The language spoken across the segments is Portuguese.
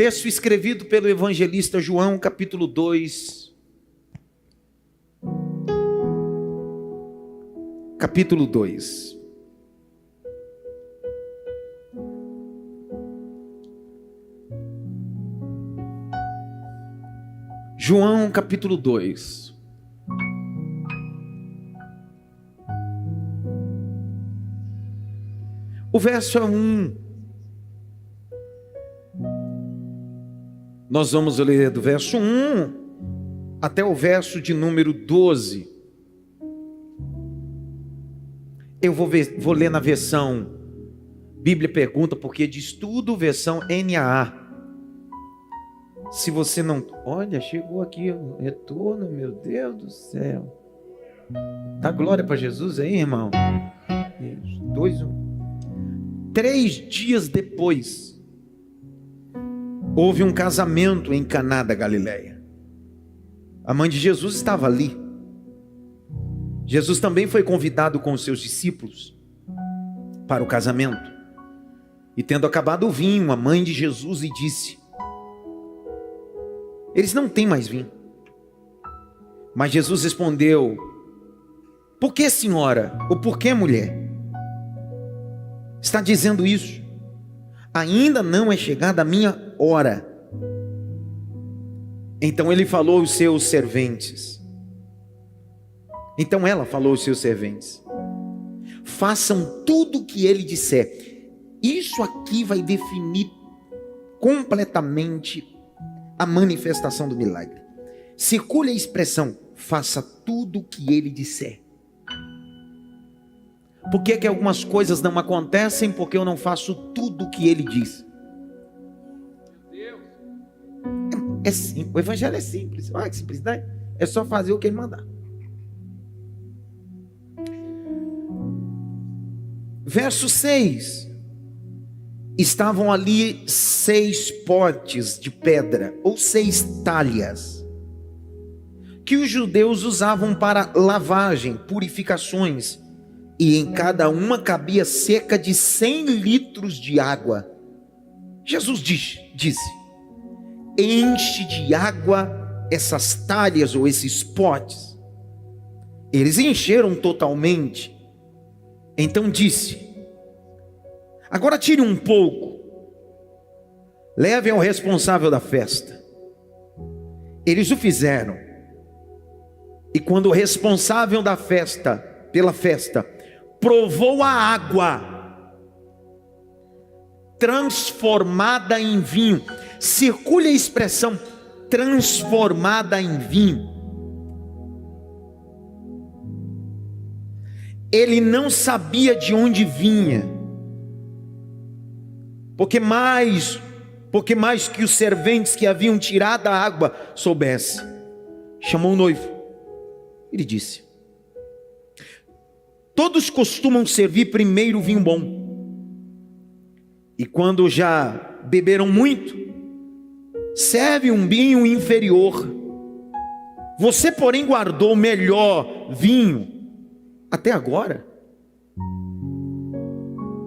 texto escrevido pelo evangelista João, capítulo 2. Capítulo 2. João, capítulo 2. O verso é 1. Nós vamos ler do verso 1 até o verso de número 12. Eu vou ler na versão Bíblia Pergunta, porque diz tudo, versão NAA. Se você não... Olha, chegou aqui o retorno, meu Deus do céu. Dá glória para Jesus aí, irmão. 2, 1. 3 dias depois, houve um casamento em Caná da Galileia. A mãe de Jesus estava ali. Jesus também foi convidado com os seus discípulos para o casamento. E tendo acabado o vinho, a mãe de Jesus lhe disse: eles não têm mais vinho. Mas Jesus respondeu: por que, senhora? Ou por que, mulher? Está dizendo isso? Ainda não é chegada a minha hora. Então ele falou aos seus serventes. Então ela falou aos seus serventes: façam tudo o que ele disser. Isso aqui vai definir completamente a manifestação do milagre. Circule a expressão: faça tudo o que ele disser. Por que algumas coisas não acontecem? Porque eu não faço tudo o que ele diz. É simples. O evangelho é simples. Olha que simplicidade. É só fazer o que ele mandar. Verso 6. Estavam ali 6 potes de pedra, ou 6 talhas, que os judeus usavam para lavagem, purificações, e em cada uma cabia cerca de 100 litros de água. Jesus disse: enche de água essas talhas ou esses potes. Eles encheram totalmente. Então disse: agora tire um pouco, levem ao responsável da festa. Eles o fizeram. E quando o responsável da festa, pela festa, provou a água transformada em vinho, circule a expressão transformada em vinho. Ele não sabia de onde vinha, porque mais que os serventes que haviam tirado a água soubesse, chamou o noivo. Ele disse: todos costumam servir primeiro o vinho bom, e quando já beberam muito, serve um vinho inferior. Você, porém, guardou o melhor vinho até agora.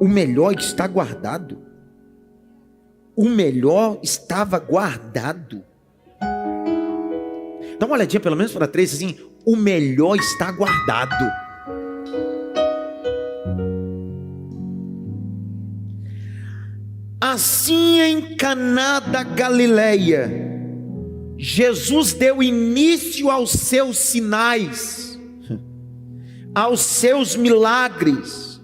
O melhor está guardado. O melhor estava guardado. Dá uma olhadinha pelo menos para 3 assim: o melhor está guardado. Assim, em Caná da Galileia, Jesus deu início aos seus sinais, aos seus milagres.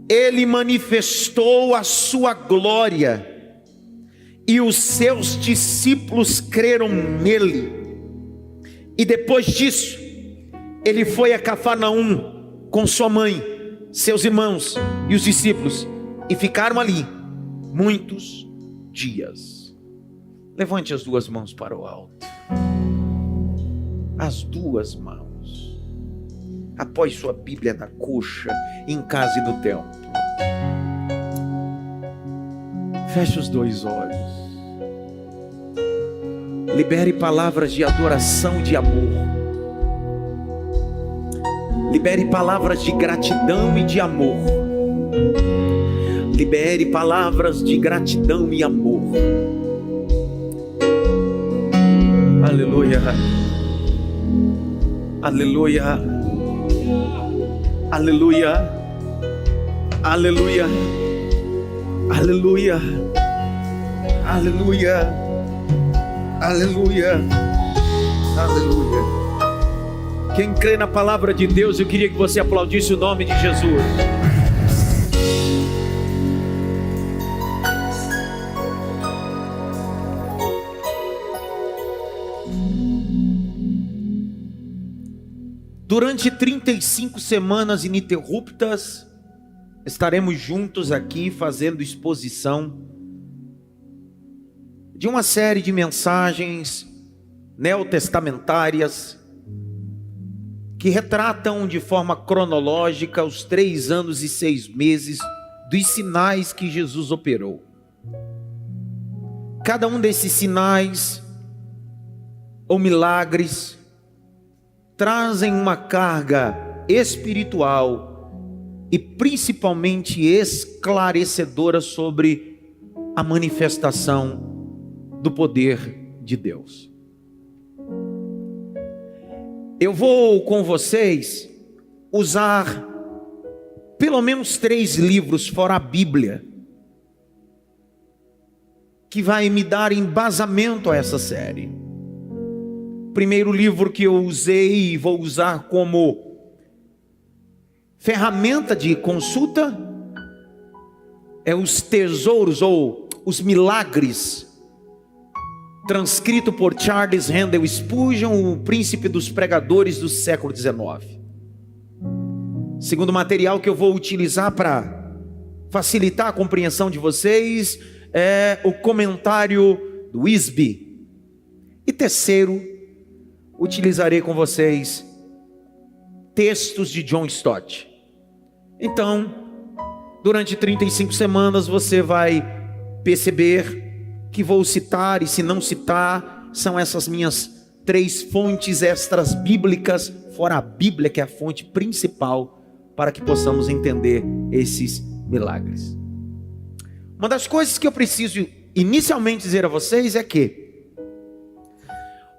Ele manifestou a sua glória, e os seus discípulos creram nele. E depois disso, ele foi a Cafarnaum com sua mãe, seus irmãos e os discípulos, e ficaram ali muitos dias. Levante as 2 mãos para o alto. As 2 mãos. Apoie sua Bíblia na coxa, em casa e no templo. Feche os 2 olhos. Libere palavras de adoração e de amor. Libere palavras de gratidão e de amor. Libere palavras de gratidão e amor. Aleluia. Aleluia. Aleluia. Aleluia. Aleluia. Aleluia. Aleluia. Aleluia. Quem crê na palavra de Deus, eu queria que você aplaudisse o nome de Jesus. Durante 35 semanas ininterruptas, estaremos juntos aqui fazendo exposição de uma série de mensagens neotestamentárias que retratam de forma cronológica os 3 anos e 6 meses dos sinais que Jesus operou. Cada um desses sinais ou milagres trazem uma carga espiritual e principalmente esclarecedora sobre a manifestação do poder de Deus. Eu vou com vocês usar pelo menos 3 livros fora a Bíblia, que vai me dar embasamento a essa série. O primeiro livro que eu usei e vou usar como ferramenta de consulta é Os Tesouros ou Os Milagres, transcrito por Charles Handel Spurgeon, o príncipe dos pregadores do século XIX. Segundo material que eu vou utilizar para facilitar a compreensão de vocês é o comentário do Wisby. E terceiro, utilizarei com vocês textos de John Stott. Então, durante 35 semanas você vai perceber que vou citar, e se não citar, são essas minhas 3 fontes extras bíblicas, fora a Bíblia, que é a fonte principal, para que possamos entender esses milagres. Uma das coisas que eu preciso inicialmente dizer a vocês é que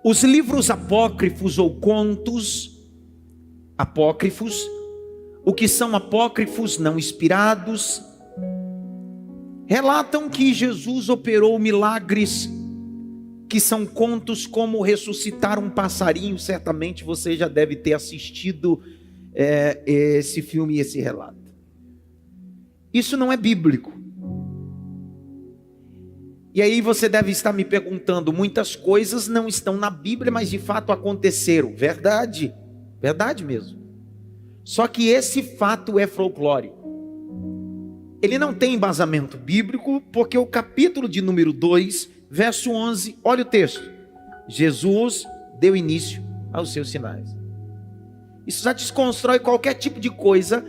os livros apócrifos ou contos apócrifos, o que são apócrifos não inspirados, relatam que Jesus operou milagres que são contos como ressuscitar um passarinho. Certamente você já deve ter assistido esse filme e esse relato. Isso não é bíblico. E aí você deve estar me perguntando, muitas coisas não estão na Bíblia, mas de fato aconteceram. Verdade, verdade mesmo. Só que esse fato é folclore. Ele não tem embasamento bíblico, porque o capítulo de número 2, verso 11, olha o texto. Jesus deu início aos seus sinais. Isso já desconstrói qualquer tipo de coisa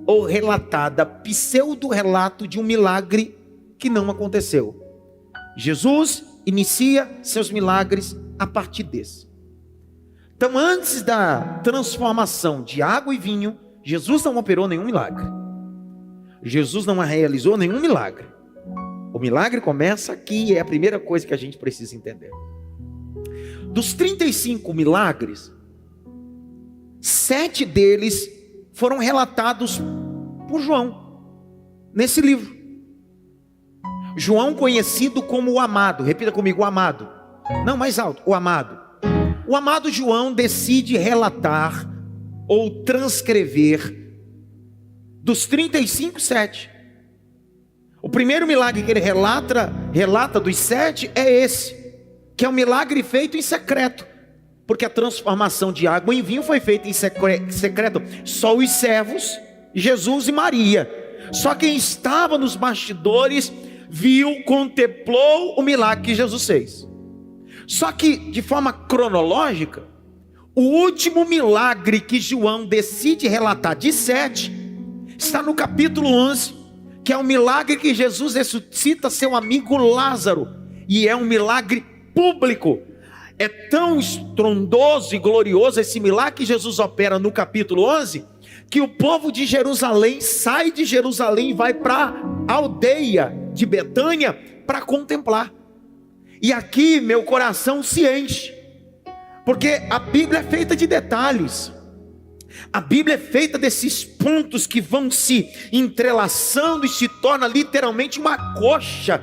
ou relatada, pseudo-relato de um milagre que não aconteceu. Jesus inicia seus milagres a partir desse. Então, antes da transformação de água e vinho, Jesus não operou nenhum milagre. Jesus não realizou nenhum milagre. O milagre começa aqui e é a primeira coisa que a gente precisa entender. Dos 35 milagres, 7 deles foram relatados por João, nesse livro. João, conhecido como o amado, repita comigo, o amado. Não, mais alto, o amado. O amado João decide relatar ou transcrever dos 35, 7. O primeiro milagre que ele relata dos 7 é esse, que é um milagre feito em secreto, porque a transformação de água em vinho foi feita em secreto. Só os servos, Jesus e Maria. Só quem estava nos bastidores viu, contemplou o milagre que Jesus fez. Só que de forma cronológica, o último milagre que João decide relatar de 7 está no capítulo 11, que é um milagre que Jesus ressuscita seu amigo Lázaro, e é um milagre público. É tão estrondoso e glorioso esse milagre que Jesus opera no capítulo 11, que o povo de Jerusalém sai de Jerusalém e vai para aldeia de Betânia para contemplar. E aqui meu coração se enche, porque a Bíblia é feita de detalhes. A Bíblia é feita desses pontos que vão se entrelaçando e se torna literalmente uma coxa,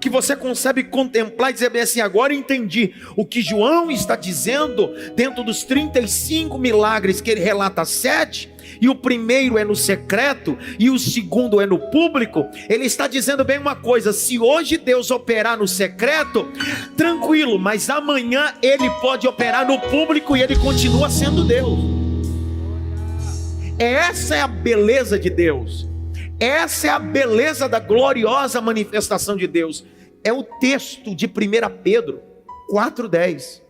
que você consegue contemplar e dizer bem assim: agora entendi o que João está dizendo dentro dos 35 milagres que ele relata 7, e o primeiro é no secreto e o segundo é no público. Ele está dizendo bem uma coisa: se hoje Deus operar no secreto, tranquilo, mas amanhã ele pode operar no público e ele continua sendo Deus. Essa é a beleza de Deus. Essa é a beleza da gloriosa manifestação de Deus. É o texto de 1 Pedro 4,10,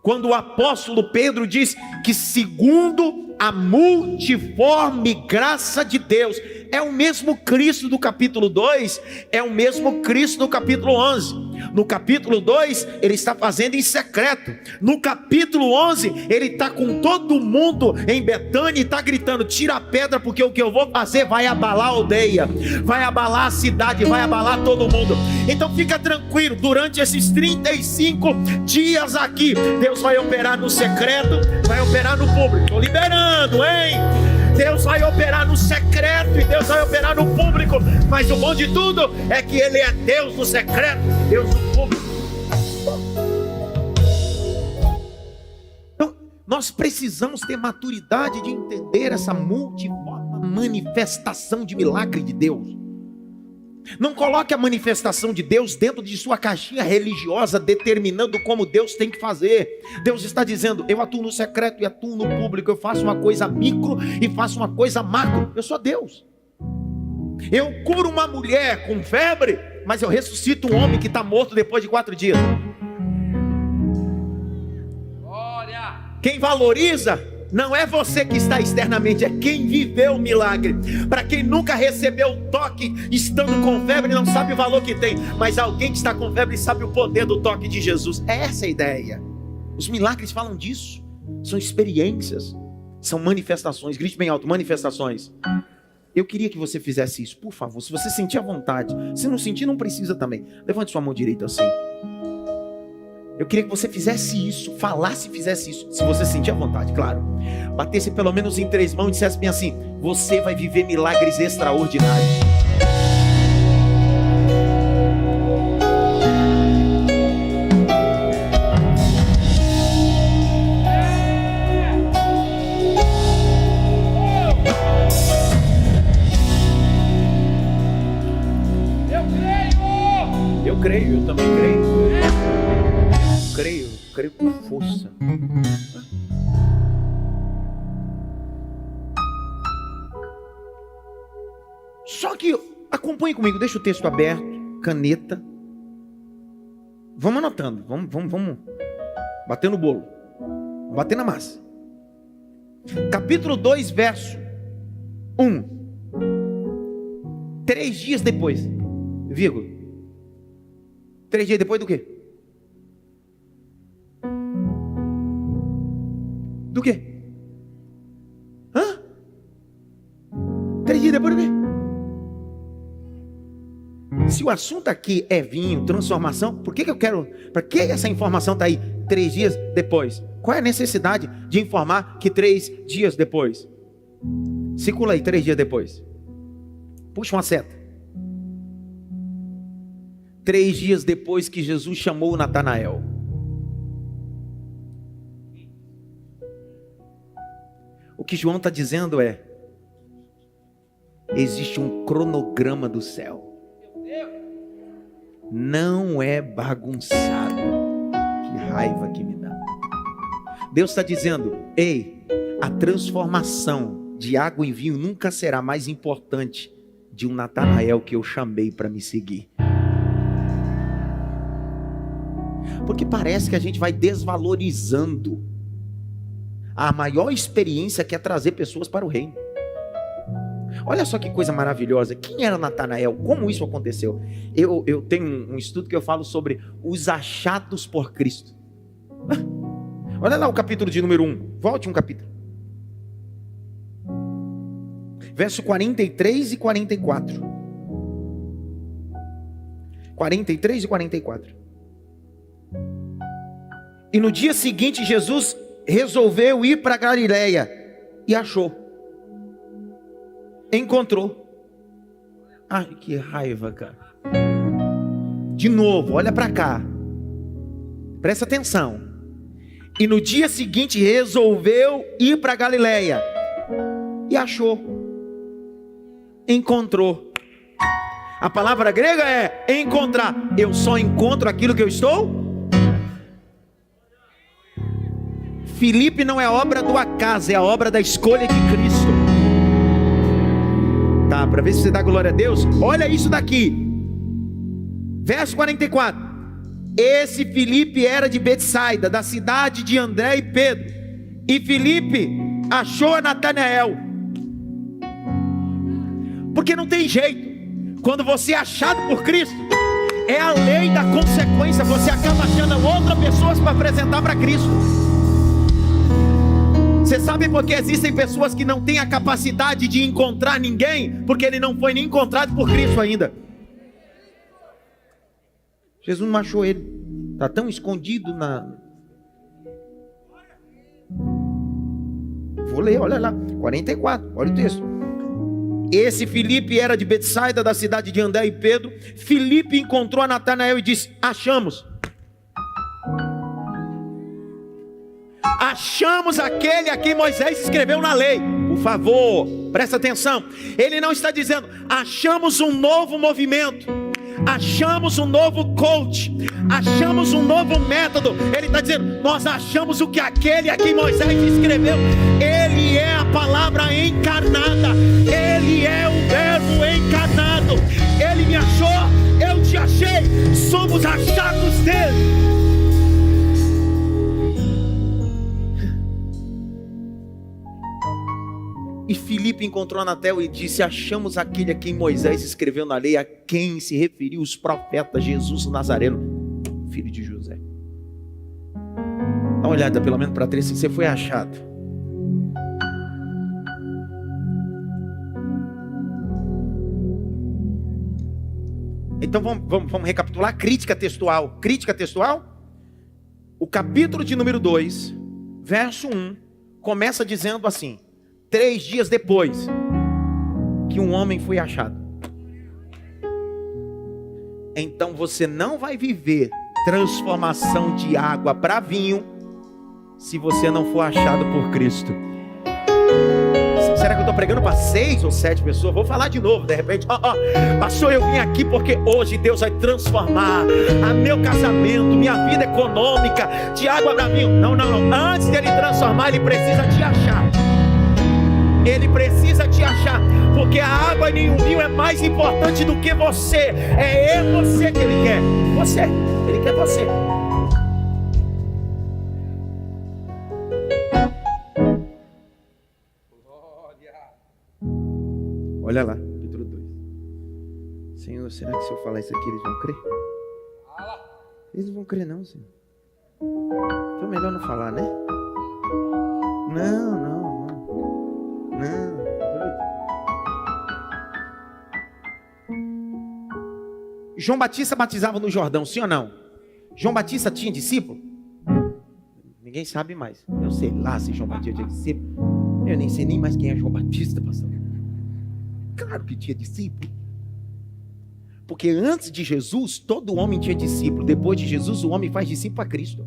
quando o apóstolo Pedro diz que segundo a multiforme graça de Deus, é o mesmo Cristo do capítulo 2, é o mesmo Cristo do capítulo 11. No capítulo 2 ele está fazendo em secreto, no capítulo 11 ele está com todo mundo em Betânia e está gritando: tira a pedra, porque o que eu vou fazer vai abalar a aldeia, vai abalar a cidade, vai abalar todo mundo. Então fica tranquilo, durante esses 35 dias aqui, Deus vai operar no secreto, vai operar no público. Estou liberando, hein? Deus vai operar no secreto e Deus vai operar no público. Mas o bom de tudo é que Ele é Deus no secreto, Deus no público. Então nós precisamos ter maturidade de entender essa multiforme manifestação de milagre de Deus. Não coloque a manifestação de Deus dentro de sua caixinha religiosa, determinando como Deus tem que fazer. Deus está dizendo: eu atuo no secreto e atuo no público. Eu faço uma coisa micro e faço uma coisa macro. Eu sou Deus. Eu curo uma mulher com febre, mas eu ressuscito um homem que está morto depois de 4 dias. Quem valoriza não é você que está externamente, é quem viveu o milagre. Para quem nunca recebeu o toque estando com febre, não sabe o valor que tem, mas alguém que está com febre sabe o poder do toque de Jesus. É essa a ideia. Os milagres falam disso. São experiências, são manifestações. Grite bem alto: manifestações. Eu queria que você fizesse isso, por favor. Se você sentir à vontade, se não sentir, não precisa também. Levante sua mão direita assim. Eu queria que você fizesse isso, falasse e fizesse isso, se você sentir à vontade, claro. Batesse pelo menos em 3 mãos e dissesse bem assim: você vai viver milagres extraordinários. Eu creio, eu também creio. Creio com força. Só que acompanhe comigo, deixa o texto aberto, caneta. Vamos anotando, vamos bater no bolo, vamos bater na massa. Capítulo 2, verso 1. 3 dias depois, vírgula. 3 dias depois do quê? Do quê? 3 dias depois do quê? Se o assunto aqui é vinho, transformação, por que eu quero? Para que essa informação está aí 3 dias depois? Qual é a necessidade de informar que 3 dias depois? Circula aí 3 dias depois. Puxa uma seta. 3 dias depois que Jesus chamou Natanael. O que João está dizendo é: existe um cronograma do céu. Não é bagunçado. Que raiva que me dá. Deus está dizendo: ei, a transformação de água em vinho nunca será mais importante de um Natanael que eu chamei para me seguir. Porque parece que a gente vai desvalorizando a maior experiência, que é trazer pessoas para o reino. Olha só que coisa maravilhosa. Quem era Natanael? Como isso aconteceu? Eu tenho um estudo que eu falo sobre os achados por Cristo. Olha lá o capítulo de número 1. Volte um capítulo. Verso 43 e 44. 43 e 44. E no dia seguinte Jesus resolveu ir para Galileia e achou. Encontrou. Ai, que raiva, cara. De novo, olha para cá. Presta atenção. E no dia seguinte resolveu ir para Galileia e achou. Encontrou. A palavra grega é encontrar. Eu só encontro aquilo que eu estou. Filipe não é obra do acaso, é a obra da escolha de Cristo. Tá, para ver se você dá glória a Deus. Olha isso daqui. Verso 44. Esse Filipe era de Betsaida, da cidade de André e Pedro. E Filipe achou a Natanael. Porque não tem jeito. Quando você é achado por Cristo, é a lei da consequência. Você acaba achando outras pessoas para apresentar para Cristo. Você sabe por que existem pessoas que não têm a capacidade de encontrar ninguém? Porque ele não foi nem encontrado por Cristo ainda. Jesus não achou ele. Está tão escondido na... Vou ler, olha lá. 44, olha o texto. Esse Filipe era de Betsaida, da cidade de André e Pedro. Filipe encontrou a Natanael e disse: achamos. Achamos aquele a quem Moisés escreveu na lei. Por favor, presta atenção. Ele não está dizendo: achamos um novo movimento, achamos um novo coach, achamos um novo método. Ele está dizendo: nós achamos o que aquele a quem Moisés escreveu. Ele é a palavra encarnada. Ele é o verbo encarnado. Ele me achou, eu te achei. Somos achados dele. E Filipe encontrou Natanael e disse: achamos aquele a quem Moisés escreveu na lei, a quem se referiu os profetas, Jesus o Nazareno, filho de José. Dá uma olhada pelo menos para trás, se você foi achado. Então vamos recapitular. Crítica textual. Crítica textual. O capítulo de número 2, verso 1, começa dizendo assim: 3 dias depois que um homem foi achado. Então você não vai viver transformação de água para vinho se você não for achado por Cristo. Será que eu estou pregando para 6 ou 7 pessoas? Vou falar de novo, de repente. Pastor, eu vim aqui porque hoje Deus vai transformar meu casamento, minha vida econômica, de água para vinho. Não. Antes dele transformar, ele precisa te achar. Ele precisa te achar, porque a água e o vinho é mais importante do que você. É você que ele quer. Você, ele quer você. Olha lá, capítulo 2. Senhor, será que se eu falar isso aqui eles vão crer? Eles não vão crer não, Senhor. Então é melhor não falar, né? Não. João Batista batizava no Jordão, sim ou não? João Batista tinha discípulo? Ninguém sabe mais. Eu sei lá se João Batista tinha discípulo. Eu nem sei nem mais quem é João Batista, pastor. Claro que tinha discípulo. Porque antes de Jesus, todo homem tinha discípulo. Depois de Jesus, o homem faz discípulo a Cristo.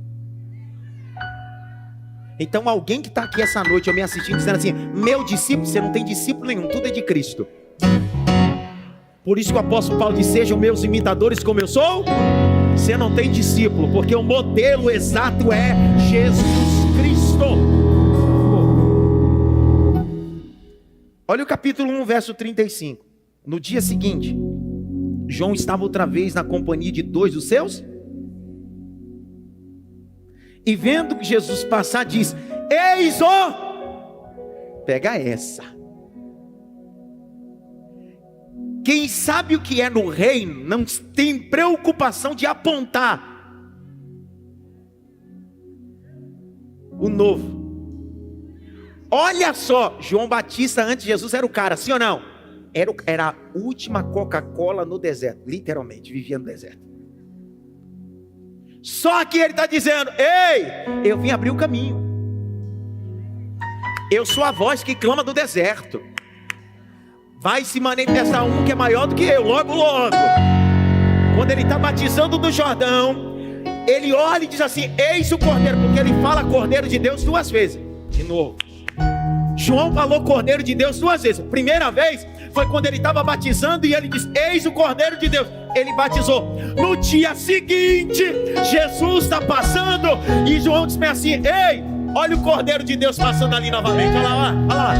Então alguém que está aqui essa noite, eu me assistindo, dizendo assim: meu discípulo, você não tem discípulo nenhum, tudo é de Cristo. Por isso que o apóstolo Paulo diz: sejam meus imitadores como eu sou. Você não tem discípulo, porque o modelo exato é Jesus Cristo. Olha o capítulo 1, verso 35. No dia seguinte, João estava outra vez na companhia de 2 dos seus, e vendo que Jesus passar, diz: eis o... Pega essa. Quem sabe o que é no reino não tem preocupação de apontar o novo. Olha só, João Batista antes de Jesus era o cara, sim ou não? Era a última Coca-Cola no deserto. Literalmente, vivia no deserto. Só que ele está dizendo: ei, eu vim abrir o caminho. Eu sou a voz que clama do deserto. Vai se manifestar um que é maior do que eu, logo, logo. Quando ele está batizando do Jordão, ele olha e diz assim: eis o Cordeiro, porque ele fala Cordeiro de Deus 2 vezes. De novo, João falou Cordeiro de Deus 2 vezes. Primeira vez foi quando ele estava batizando e ele disse: eis o Cordeiro de Deus. Ele batizou. No dia seguinte, Jesus está passando e João disse assim: ei, olha o Cordeiro de Deus passando ali novamente. Olha lá, olha lá.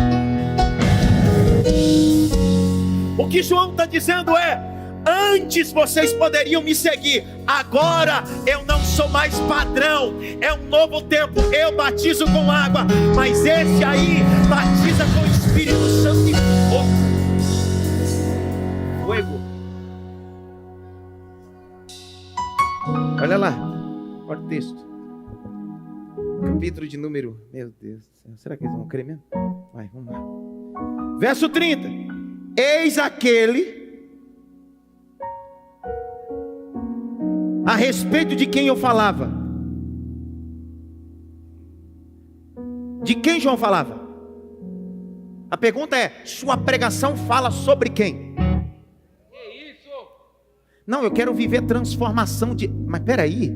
O que João está dizendo é: antes vocês poderiam me seguir, agora eu não sou mais padrão, é um novo tempo. Eu batizo com água, mas esse aí batiza com o Espírito Santo e fogo. Olha lá, olha o texto, capítulo de número, meu Deus do céu, será que eles vão crer mesmo? Vai, vamos lá. Verso 30: eis aquele a respeito de quem eu falava. De quem João falava? A pergunta é: sua pregação fala sobre quem? Não, eu quero viver transformação de... Mas peraí,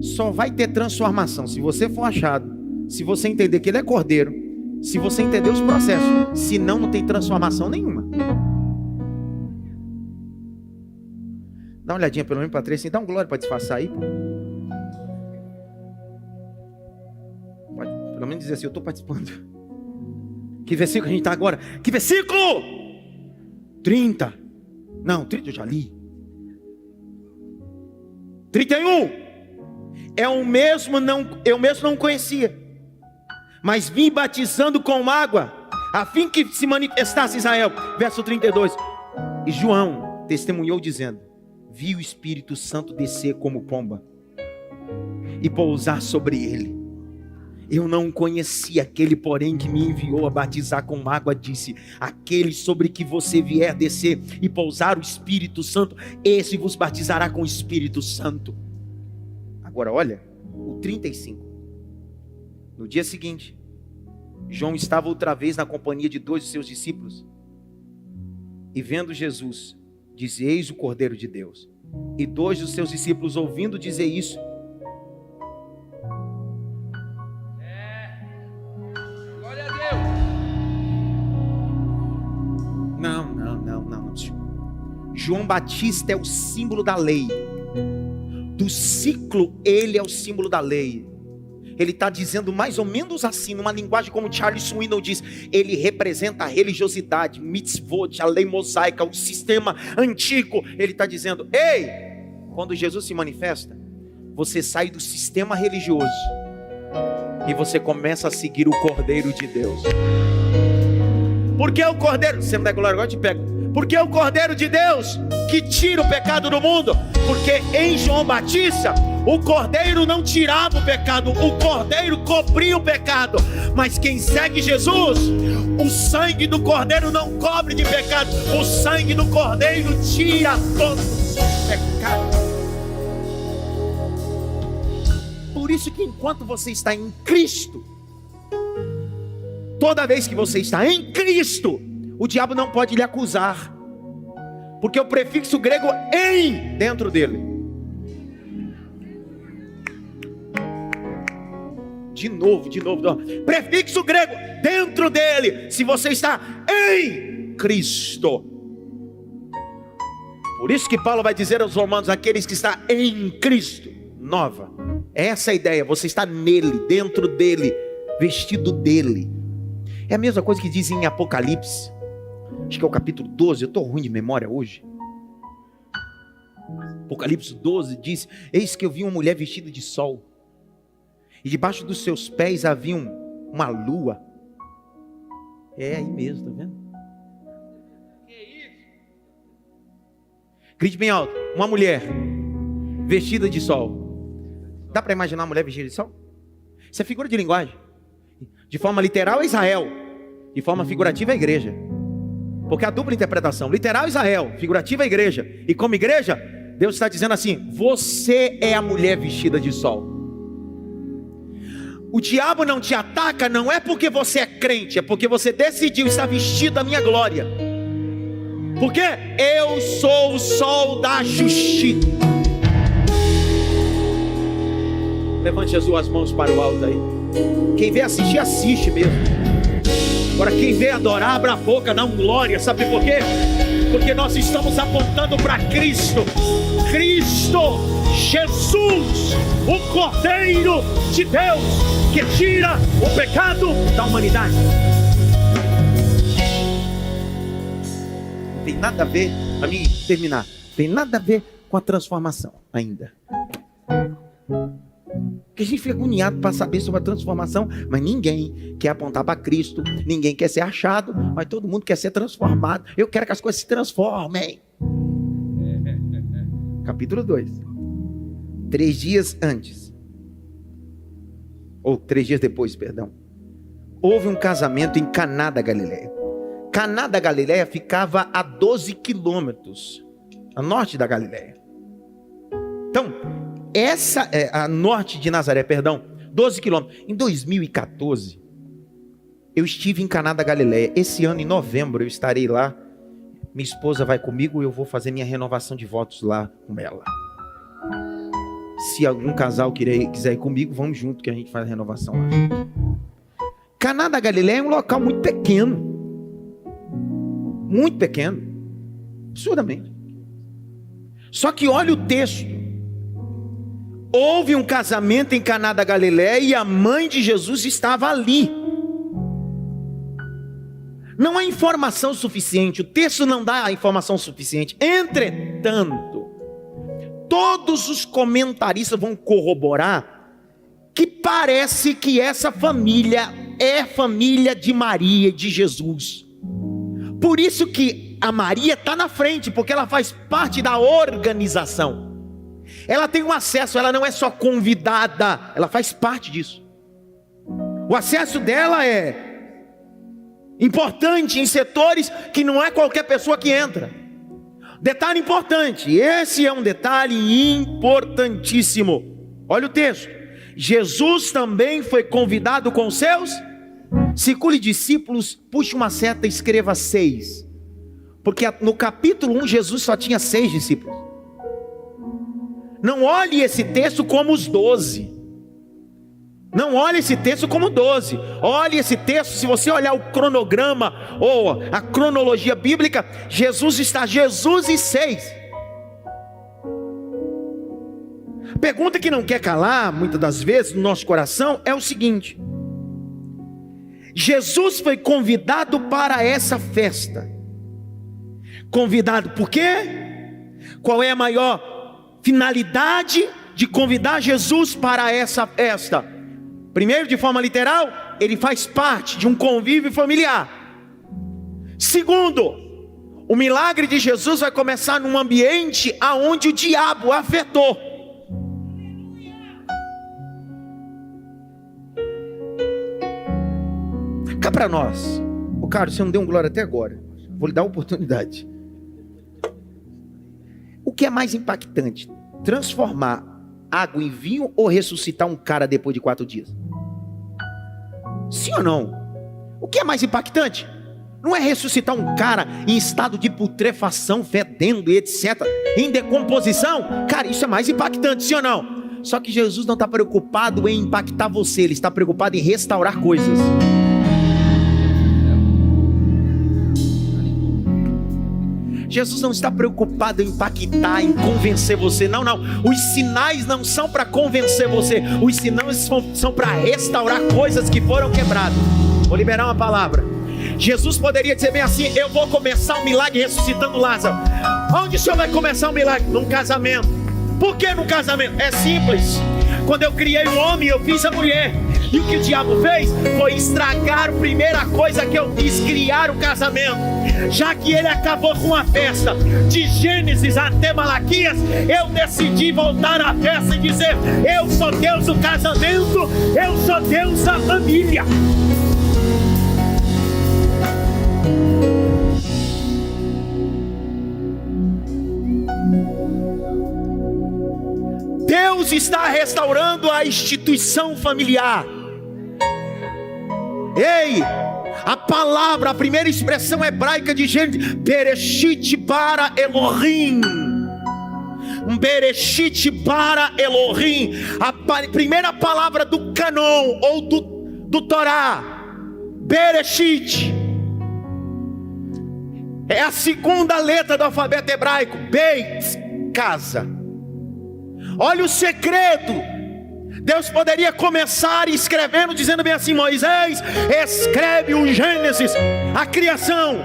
só vai ter transformação se você for achado, se você entender que ele é cordeiro, se você entender os processos. Senão não tem transformação nenhuma. Dá uma olhadinha pelo menos para três, assim, dá um glória para disfarçar aí, pô. Pode pelo menos dizer assim: eu estou participando. Que versículo a gente está agora? Que versículo? 30. Não, 30 eu já li. 31. É o mesmo, eu mesmo não conhecia, mas vim batizando com água, a fim que se manifestasse Israel. Verso 32. E João testemunhou dizendo: vi o Espírito Santo descer como pomba e pousar sobre ele. Eu não conhecia aquele, porém, que me enviou a batizar com água, disse: aquele sobre que você vier descer e pousar o Espírito Santo, esse vos batizará com o Espírito Santo. Agora olha o 35. No dia seguinte, João estava outra vez na companhia de 2 de seus discípulos, e vendo Jesus, disse: eis o Cordeiro de Deus. E 2 dos seus discípulos, ouvindo dizer isso, glória a Deus. Não. João Batista é o símbolo da lei. Do ciclo, ele é o símbolo da lei. Ele está dizendo mais ou menos assim, numa linguagem como Charles Swindoll diz: ele representa a religiosidade, mitzvot, a lei mosaica, o sistema antigo. Ele está dizendo: ei, quando Jesus se manifesta, você sai do sistema religioso e você começa a seguir o Cordeiro de Deus. Por que o Cordeiro? Você não dá glória, agora eu te pego. Porque é o Cordeiro de Deus que tira o pecado do mundo. Porque em João Batista, o Cordeiro não tirava o pecado, o Cordeiro cobria o pecado. Mas quem segue Jesus, o sangue do Cordeiro não cobre de pecado. O sangue do Cordeiro tira todos os pecados. Por isso que enquanto você está em Cristo, toda vez que você está em Cristo, o diabo não pode lhe acusar, porque o prefixo grego em dentro dele. De novo. Prefixo grego dentro dele. Se você está em Cristo. Por isso que Paulo vai dizer aos romanos: aqueles que estão em Cristo, nova. Essa é a ideia, você está nele, dentro dele, vestido dele. É a mesma coisa que diz em Apocalipse, acho que é o capítulo 12, eu estou ruim de memória hoje. Apocalipse 12 diz: eis que eu vi uma mulher vestida de sol, e debaixo dos seus pés havia uma lua. É aí mesmo, tá vendo? Que isso? Grite bem alto: uma mulher vestida de sol. Dá para imaginar uma mulher vestida de sol? Isso é figura de linguagem. De forma literal é Israel, de forma figurativa é a igreja. Porque a dupla interpretação, literal Israel, figurativa igreja. E como igreja, Deus está dizendo assim: você é a mulher vestida de sol. O diabo não te ataca, não é porque você é crente, é porque você decidiu estar vestido da minha glória. Porque eu sou o sol da justiça. Levante as duas mãos para o alto aí. Quem vê assistir, assiste mesmo. Agora quem vê adorar, abra a boca, dá um glória. Sabe por quê? Porque nós estamos apontando para Cristo. Cristo, Jesus, o Cordeiro de Deus, que tira o pecado da humanidade. Tem nada a ver, para mim terminar, tem nada a ver com a transformação ainda. Porque a gente fica agoniado para saber sobre a transformação, mas ninguém quer apontar para Cristo, ninguém quer ser achado, mas todo mundo quer ser transformado. Eu quero que as coisas se transformem. Capítulo 2. 3 dias antes, ou 3 dias depois, perdão, houve um casamento em Caná da Galileia. Caná da Galileia ficava a 12 quilômetros a norte da Galileia. Então, essa é a norte de Nazaré, perdão, 12 quilômetros. Em 2014, eu estive em Caná da Galileia. Esse ano, em novembro, eu estarei lá. Minha esposa vai comigo e eu vou fazer minha renovação de votos lá com ela. Se algum casal quiser ir comigo, vamos junto que a gente faz a renovação lá. Caná da Galileia é um local muito pequeno. Muito pequeno. Absurdamente. Só que olha o texto. Houve um casamento em Caná da Galileia e a mãe de Jesus estava ali. Não há informação suficiente, o texto não dá a informação suficiente. Entretanto, todos os comentaristas vão corroborar que parece que essa família é família de Maria e de Jesus. Por isso que a Maria está na frente, porque ela faz parte da organização. Ela tem um acesso, ela não é só convidada, ela faz parte disso. O acesso dela é importante em setores que não é qualquer pessoa que entra. Detalhe importante, esse é um detalhe importantíssimo. Olha o texto. Jesus também foi convidado com seus. Circule discípulos, puxe uma seta e escreva 6. Porque no capítulo 1 Jesus só tinha 6 discípulos. Não olhe esse texto como os 12. Não olhe esse texto como 12. Olhe esse texto, se você olhar o cronograma ou a cronologia bíblica, Jesus e 6. Pergunta que não quer calar, muitas das vezes, no nosso coração, é o seguinte: Jesus foi convidado para essa festa. Convidado por quê? Qual é a maior finalidade de convidar Jesus para essa festa? Primeiro, de forma literal, ele faz parte de um convívio familiar. Segundo, o milagre de Jesus vai começar num ambiente aonde o diabo afetou. Cá para nós. Ô Carlos, você não deu um glória até agora. Vou lhe dar a oportunidade. O que é mais impactante? Transformar água em vinho ou ressuscitar um cara depois de 4 dias? Sim ou não? O que é mais impactante? Não é ressuscitar um cara em estado de putrefação, fedendo e etc, em decomposição? Cara, isso é mais impactante, sim ou não? Só que Jesus não está preocupado em impactar você, Ele está preocupado em restaurar coisas. Jesus não está preocupado em impactar, em convencer você. Não. Os sinais não são para convencer você. Os sinais são para restaurar coisas que foram quebradas. Vou liberar uma palavra. Jesus poderia dizer bem assim: eu vou começar um milagre ressuscitando Lázaro. Onde o Senhor vai começar um milagre? Num casamento. Por que num casamento? É simples. Quando eu criei o homem, eu fiz a mulher. E o que o diabo fez foi estragar a primeira coisa que eu quis, criar o casamento. Já que ele acabou com a festa de Gênesis até Malaquias, eu decidi voltar à festa e dizer: eu sou Deus do casamento, eu sou Deus da família. Deus está restaurando a instituição familiar. Ei, a palavra, a primeira expressão hebraica de Gênesis, Bereshit bara Elohim. Bereshit bara Elohim. A primeira palavra do Canon ou do Torá, Bereshit, é a segunda letra do alfabeto hebraico. Beit, casa. Olha o segredo. Deus poderia começar escrevendo, dizendo bem assim: Moisés, escreve o Gênesis, a criação.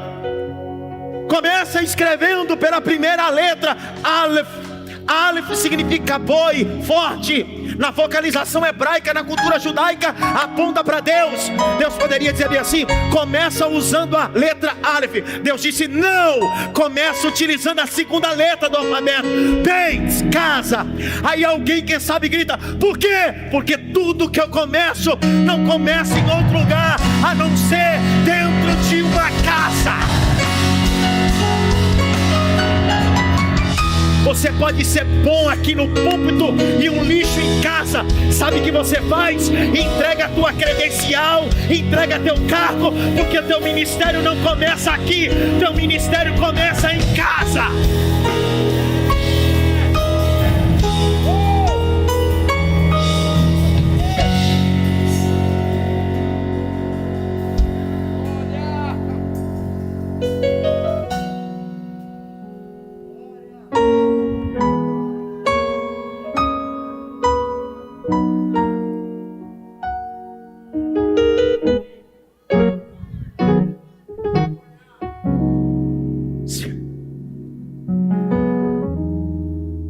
Começa escrevendo pela primeira letra, Aleph. Aleph significa boi, forte. Na vocalização hebraica, na cultura judaica, aponta para Deus. Deus poderia dizer bem assim: começa usando a letra Aleph. Deus disse não, começa utilizando a segunda letra do alfabeto, Beit, casa. Aí alguém, quem sabe, grita: por quê? Porque tudo que eu começo não começa em outro lugar a não ser dentro de uma casa. Você pode ser bom aqui no púlpito e um lixo em casa. Sabe o que você faz? Entrega a tua credencial, entrega teu cargo, porque teu ministério não começa aqui, teu ministério começa em casa.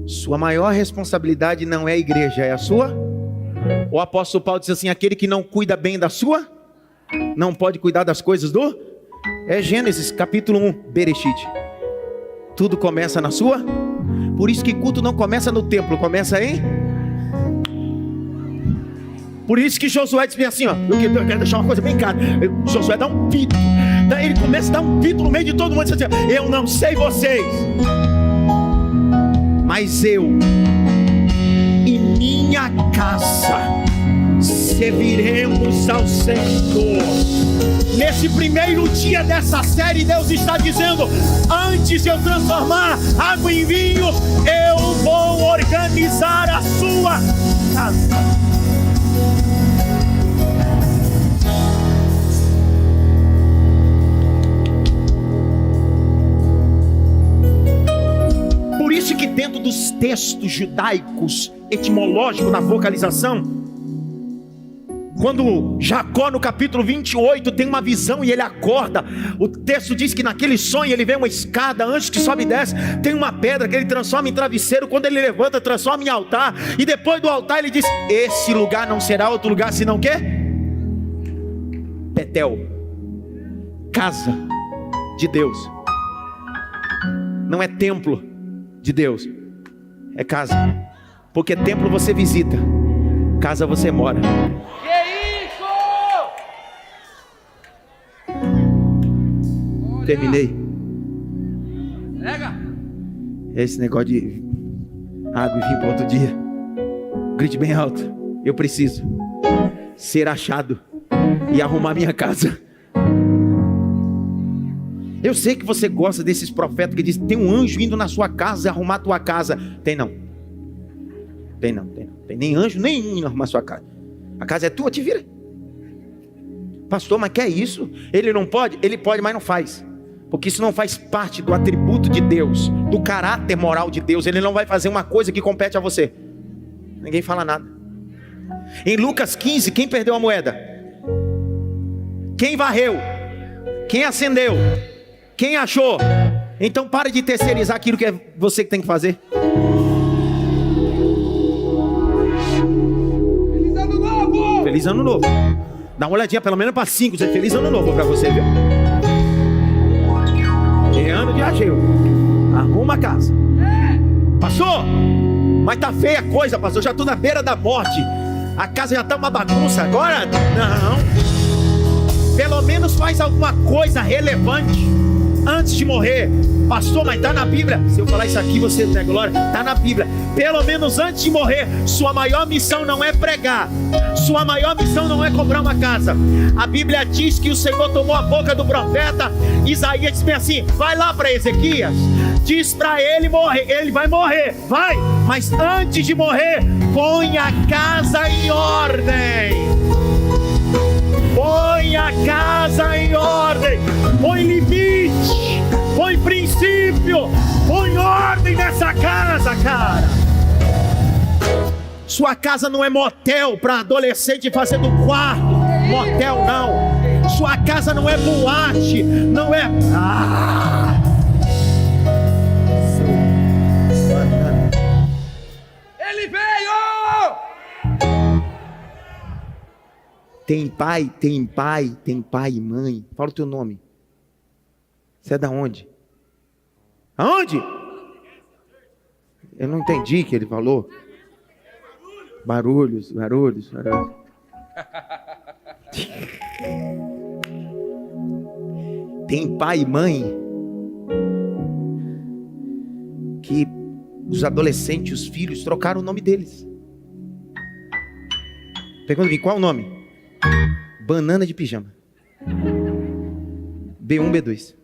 Sua maior responsabilidade não é a igreja, é a sua. O apóstolo Paulo diz assim: aquele que não cuida bem da sua, não pode cuidar das coisas do... É Gênesis capítulo 1, Bereshit. Tudo começa na sua. Por isso que culto não começa no templo, começa em... Por isso que Josué diz bem assim, ó, eu quero deixar uma coisa bem clara. Josué dá um pito. Daí ele começa a dar um pito no meio de todo mundo, diz assim: eu não sei vocês, mas eu e minha casa serviremos ao Senhor. Nesse primeiro dia dessa série, Deus está dizendo: antes de eu transformar água em vinho, eu vou organizar a sua casa. Por isso que dentro dos textos judaicos, etimológicos, na vocalização, quando Jacó no capítulo 28 tem uma visão e ele acorda, o texto diz que naquele sonho ele vê uma escada, antes que sobe e desce, tem uma pedra que ele transforma em travesseiro, quando ele levanta, transforma em altar, e depois do altar ele diz: esse lugar não será outro lugar senão o quê? Betel, casa de Deus. Não é templo de Deus, é casa. Porque templo você visita, casa você mora. Terminei. Pega. Esse negócio de água e vinho para outro dia. Grite bem alto: eu preciso ser achado e arrumar minha casa. Eu sei que você gosta desses profetas que dizem: tem um anjo indo na sua casa e arrumar a tua casa. Tem não. Tem não. Tem nem anjo nenhum indo arrumar a sua casa. A casa é tua, te vira. Pastor, mas que é isso? Ele não pode? Ele pode, mas não faz. Porque isso não faz parte do atributo de Deus, do caráter moral de Deus. Ele não vai fazer uma coisa que compete a você. Ninguém fala nada. Em Lucas 15, quem perdeu a moeda? Quem varreu? Quem acendeu? Quem achou? Então pare de terceirizar aquilo que é você que tem que fazer. Feliz ano novo! Feliz ano novo. Dá uma olhadinha pelo menos para 5, dizer feliz ano novo para você, viu? É ano de Ageu. Arruma a casa. Pastor, mas tá feia a coisa, pastor. Já tô na beira da morte. A casa já tá uma bagunça. Agora, não. Pelo menos faz alguma coisa relevante antes de morrer. Pastor, mas está na Bíblia. Se eu falar isso aqui, você tem glória. Está na Bíblia. Pelo menos antes de morrer, sua maior missão não é pregar. Sua maior missão não é comprar uma casa. A Bíblia diz que o Senhor tomou a boca do profeta Isaías e disse assim: vai lá para Ezequias, diz para ele morrer. Ele vai morrer, vai. Mas antes de morrer, põe a casa em ordem. Põe a casa em ordem. Põe limite. Põe princípio. Põe ordem nessa casa, cara. Sua casa não é motel para adolescente fazer do quarto. Motel não. Sua casa não é boate. Não é... Ele veio! Tem pai e mãe. Fala o teu nome. Você é da onde? Aonde? Eu não entendi o que ele falou. Barulhos. Tem pai e mãe que os adolescentes, os filhos, trocaram o nome deles. Pergunta-me, qual o nome? Banana de pijama. B1, B2.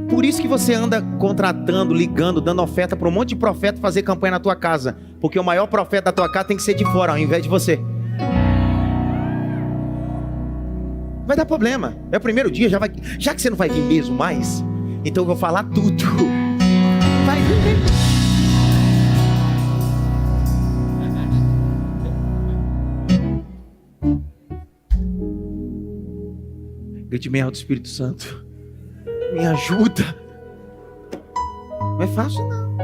Por isso que você anda contratando, ligando, dando oferta para um monte de profeta fazer campanha na tua casa. Porque o maior profeta da tua casa tem que ser de fora, ao invés de você. Vai dar problema. É o primeiro dia, já que você não vai vir mesmo mais, então eu vou falar tudo. Vai vir. Grite bem alto, Espírito Santo. Me ajuda. Não é fácil não.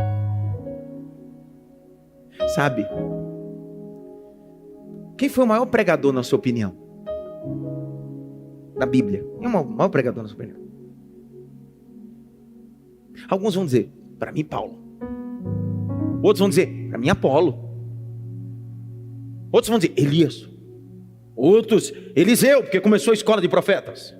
Sabe? Quem foi o maior pregador na sua opinião? Na Bíblia. Quem é o maior pregador na sua opinião? Alguns vão dizer, para mim Paulo. Outros vão dizer, para mim Apolo. Outros vão dizer, Elias. Outros, Eliseu, porque começou a escola de profetas.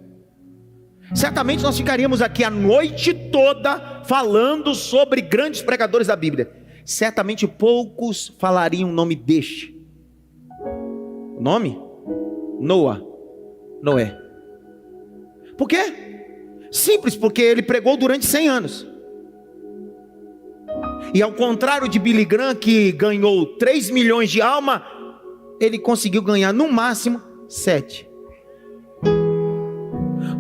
Certamente nós ficaríamos aqui a noite toda falando sobre grandes pregadores da Bíblia. Certamente poucos falariam o nome deste. O nome? Noé. Por quê? Simples, porque ele pregou durante 100 anos. E ao contrário de Billy Graham, que ganhou 3 milhões de almas, ele conseguiu ganhar no máximo 7.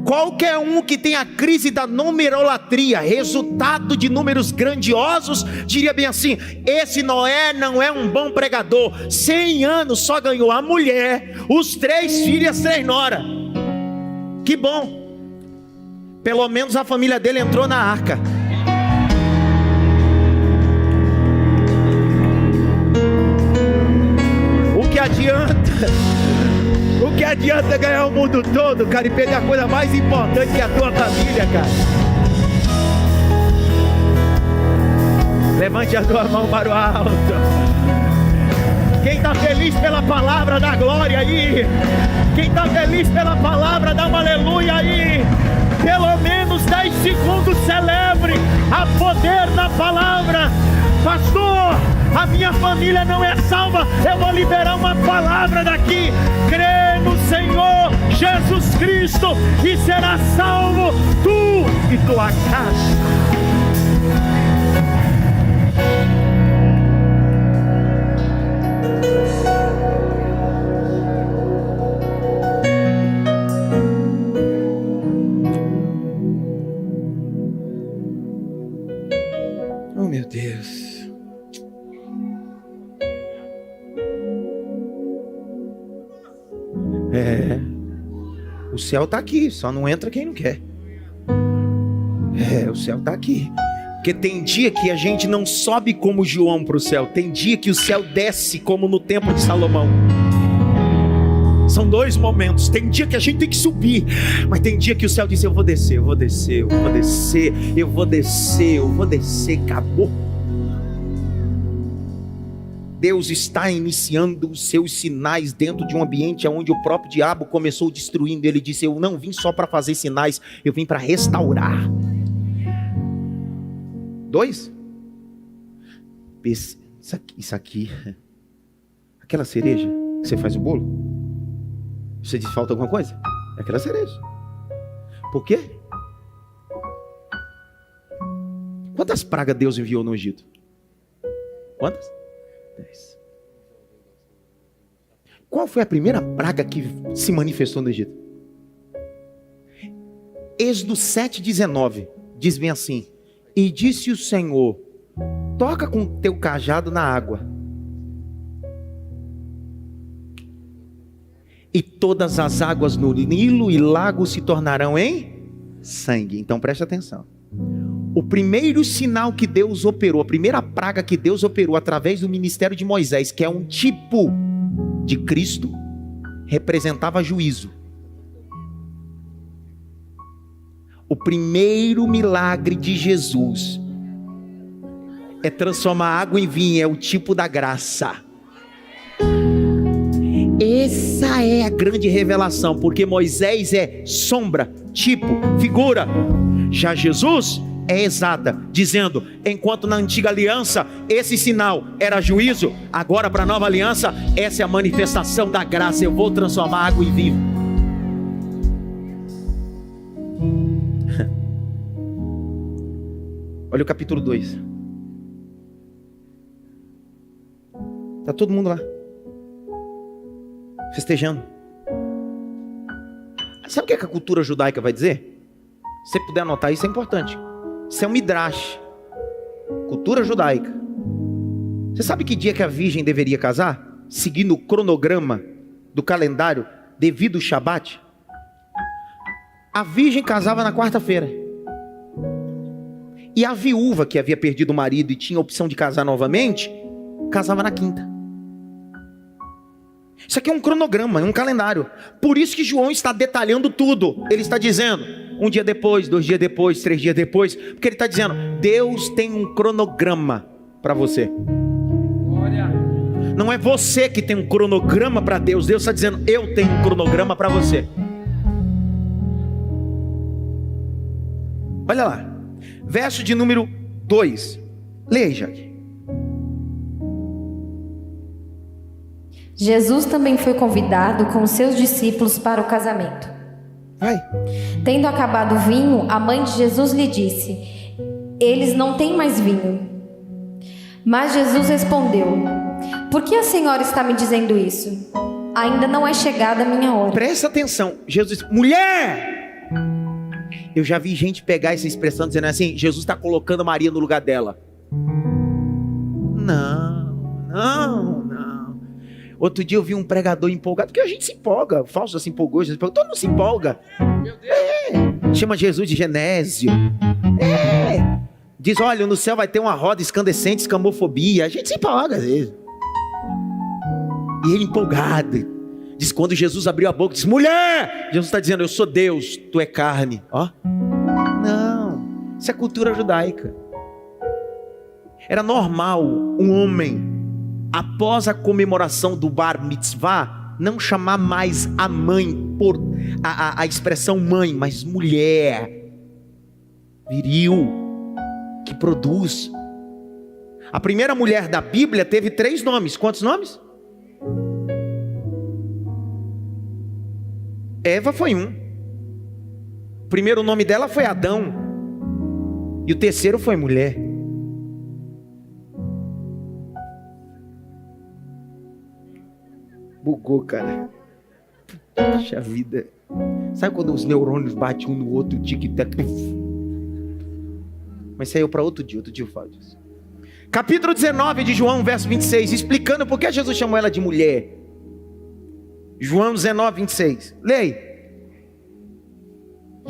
Qualquer um que tem a crise da numerolatria, resultado de números grandiosos, diria bem assim: esse Noé não é um bom pregador. 100 anos só ganhou a mulher, os 3 filhos e as 3 noras. Que bom. Pelo menos a família dele entrou na arca. O que adianta ganhar o mundo todo, cara, e perder a coisa mais importante, que é a tua família, cara? Levante a tua mão para o alto. Quem está feliz pela palavra, dá glória aí. Quem está feliz pela palavra, dá um aleluia aí. Pelo menos 10 segundos celebre a poder na palavra. Pastor, a minha família não é salva. Eu vou liberar uma palavra daqui. Crê no Senhor Jesus Cristo e será salvo tu e tua casa. Oh, meu Deus. O céu está aqui, só não entra quem não quer. O céu está aqui. Porque tem dia que a gente não sobe como João para o céu. Tem dia que o céu desce como no templo de Salomão. São 2 momentos. Tem dia que a gente tem que subir, mas tem dia que o céu diz: eu vou descer, eu vou descer, eu vou descer, eu vou descer, eu vou descer. Acabou. Deus está iniciando os seus sinais dentro de um ambiente onde o próprio diabo começou destruindo. Ele disse: eu não vim só para fazer sinais, eu vim para restaurar. 2. Isso aqui, aquela cereja que você faz o bolo, você diz: falta alguma coisa? É aquela cereja. Por quê? Quantas pragas Deus enviou no Egito? Quantas? 10. Qual foi a primeira praga que se manifestou no Egito? Êxodo 7:19 diz bem assim: e disse o Senhor: toca com teu cajado na água, e todas as águas no Nilo e lago se tornarão em sangue. Então preste atenção. O primeiro sinal que Deus operou, a primeira praga que Deus operou através do ministério de Moisés, que é um tipo de Cristo, representava juízo. O primeiro milagre de Jesus é transformar água em vinho, é o tipo da graça. Essa é a grande revelação, porque Moisés é sombra, tipo, figura. Já Jesus é exata, dizendo: enquanto na antiga aliança esse sinal era juízo, agora para a nova aliança essa é a manifestação da graça. Eu vou transformar água em vinho. Olha o capítulo 2. Está todo mundo lá festejando. Sabe o que a cultura judaica vai dizer? Se você puder anotar, isso é importante. Isso é um midrash. Cultura judaica. Você sabe que dia que a virgem deveria casar? Seguindo o cronograma do calendário devido ao Shabat. A virgem casava na quarta-feira. E a viúva que havia perdido o marido e tinha a opção de casar novamente, casava na quinta. Isso aqui é um cronograma, é um calendário. Por isso que João está detalhando tudo. Ele está dizendo: um dia depois, 2 dias depois, 3 dias depois. Porque ele está dizendo: Deus tem um cronograma para você. Não é você que tem um cronograma para Deus. Deus está dizendo: eu tenho um cronograma para você. Olha lá. Verso de número 2. Leia, Jaque. Jesus também foi convidado com os seus discípulos para o casamento. Vai. Tendo acabado o vinho, a mãe de Jesus lhe disse: eles não têm mais vinho. Mas Jesus respondeu: por que a senhora está me dizendo isso? Ainda não é chegada a minha hora. Presta atenção. Jesus disse: mulher! Eu já vi gente pegar essa expressão dizendo assim: Jesus está colocando Maria no lugar dela. Não. Outro dia eu vi um pregador empolgado, porque a gente se empolga. O Fausto se empolgou, todo mundo se empolga. Meu Deus. Chama Jesus de Genésio. Diz: olha, no céu vai ter uma roda escandescente, escamofobia. A gente se empolga às vezes. E ele empolgado. Diz: quando Jesus abriu a boca, diz: mulher! Jesus está dizendo: eu sou Deus, tu é carne. Ó. Não. Isso é cultura judaica. Era normal um homem, após a comemoração do Bar Mitzvah, não chamar mais a mãe por a expressão mãe, mas mulher, viril, que produz. A primeira mulher da Bíblia teve 3 nomes. Quantos nomes? Eva foi um. O primeiro nome dela foi Adão. E o terceiro foi mulher. Bugou, cara. Puxa vida. Sabe quando os neurônios batem um no outro, tic-tac? Mas saiu para outro dia eu falo disso. Capítulo 19 de João, verso 26, explicando por que Jesus chamou ela de mulher. João 19, 26. Leia.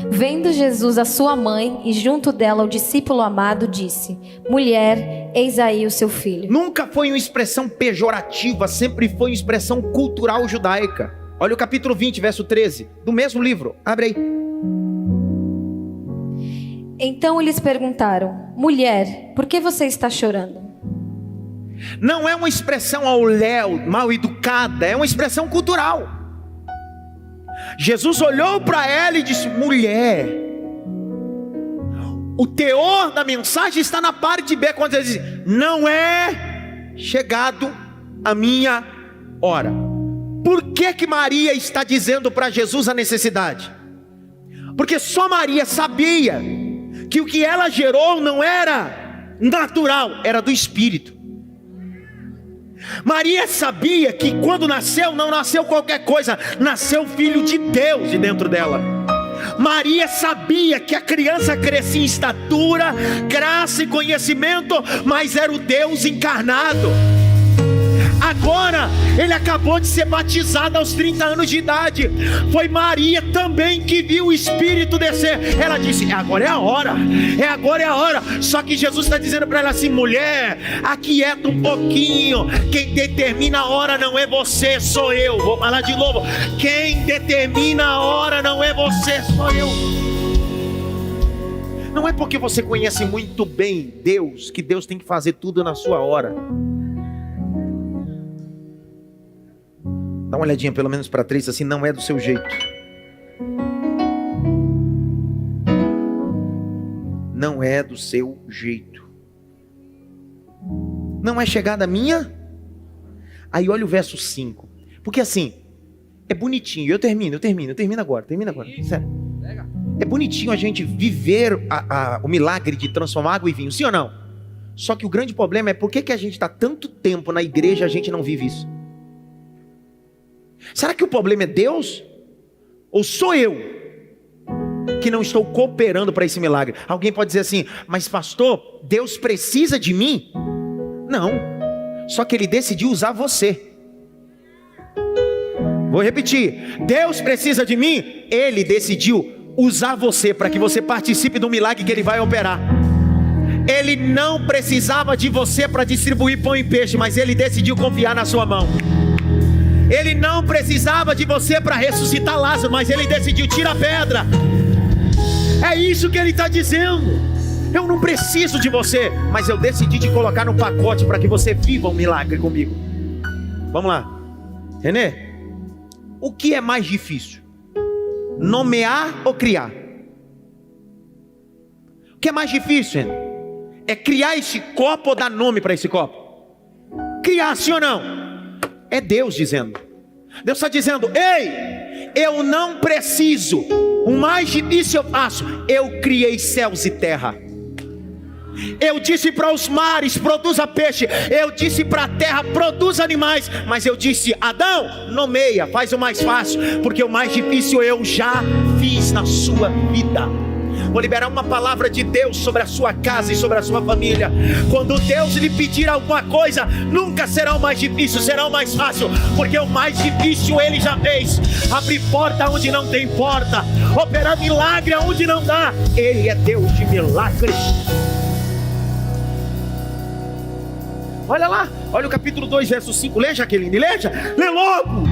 Vendo Jesus a sua mãe e junto dela o discípulo amado, disse: mulher, eis aí o seu filho. Nunca foi uma expressão pejorativa, sempre foi uma expressão cultural judaica. Olha o capítulo 20, verso 13, do mesmo livro. Abre aí. Então eles perguntaram: mulher, por que você está chorando? Não é uma expressão ao léu, mal educada, é uma expressão cultural. Jesus olhou para ela e disse: mulher. O teor da mensagem está na parte B, quando ele diz: não é chegado a minha hora. Por que Maria está dizendo para Jesus a necessidade? Porque só Maria sabia que o que ela gerou não era natural, era do Espírito. Maria sabia que quando nasceu, não nasceu qualquer coisa, nasceu o Filho de Deus de dentro dela. Maria sabia que a criança crescia em estatura, graça e conhecimento, mas era o Deus encarnado. Agora, ele acabou de ser batizado aos 30 anos de idade. Foi Maria também que viu o Espírito descer. Ela disse: agora é a hora, agora é a hora. Só que Jesus está dizendo para ela assim: mulher, aquieta um pouquinho. Quem determina a hora não é você, sou eu. Vou falar de novo: quem determina a hora não é você, sou eu. Não é porque você conhece muito bem Deus que Deus tem que fazer tudo na sua hora. Dá uma olhadinha pelo menos para três, assim: não é do seu jeito. Não é do seu jeito. Não é chegada minha. Aí olha o verso 5. Porque assim, é bonitinho. Eu termino agora. Sério. É bonitinho a gente viver o milagre de transformar água em vinho, sim ou não? Só que o grande problema é por que a gente está tanto tempo na igreja e a gente não vive isso? Será que o problema é Deus? Ou sou eu que não estou cooperando para esse milagre? Alguém pode dizer assim: mas pastor, Deus precisa de mim? Não, só que Ele decidiu usar você. Vou repetir: Deus precisa de mim? Ele decidiu usar você para que você participe do milagre que Ele vai operar. Ele não precisava de você para distribuir pão e peixe, mas Ele decidiu confiar na sua mão. Ele não precisava de você para ressuscitar Lázaro, mas Ele decidiu: tira a pedra. É isso que Ele está dizendo. Eu não preciso de você, mas eu decidi te colocar no pacote para que você viva um milagre comigo. Vamos lá, Renê. O que é mais difícil? Nomear ou criar? O que é mais difícil, Renê? É criar esse copo ou dar nome para esse copo? Criar, sim ou não? É Deus dizendo. Deus está dizendo: ei, eu não preciso. O mais difícil eu faço. Eu criei céus e terra. Eu disse para os mares: produza peixe. Eu disse para a terra: produza animais. Mas eu disse: Adão, nomeia, faz o mais fácil, porque o mais difícil eu já fiz na sua vida. Vou liberar uma palavra de Deus sobre a sua casa e sobre a sua família. Quando Deus lhe pedir alguma coisa, nunca será o mais difícil, será o mais fácil, porque o mais difícil Ele já fez. Abrir porta onde não tem porta, operar milagre onde não dá. Ele é Deus de milagres. Olha lá, olha o capítulo 2, verso 5. Lê, Jaqueline, lê logo.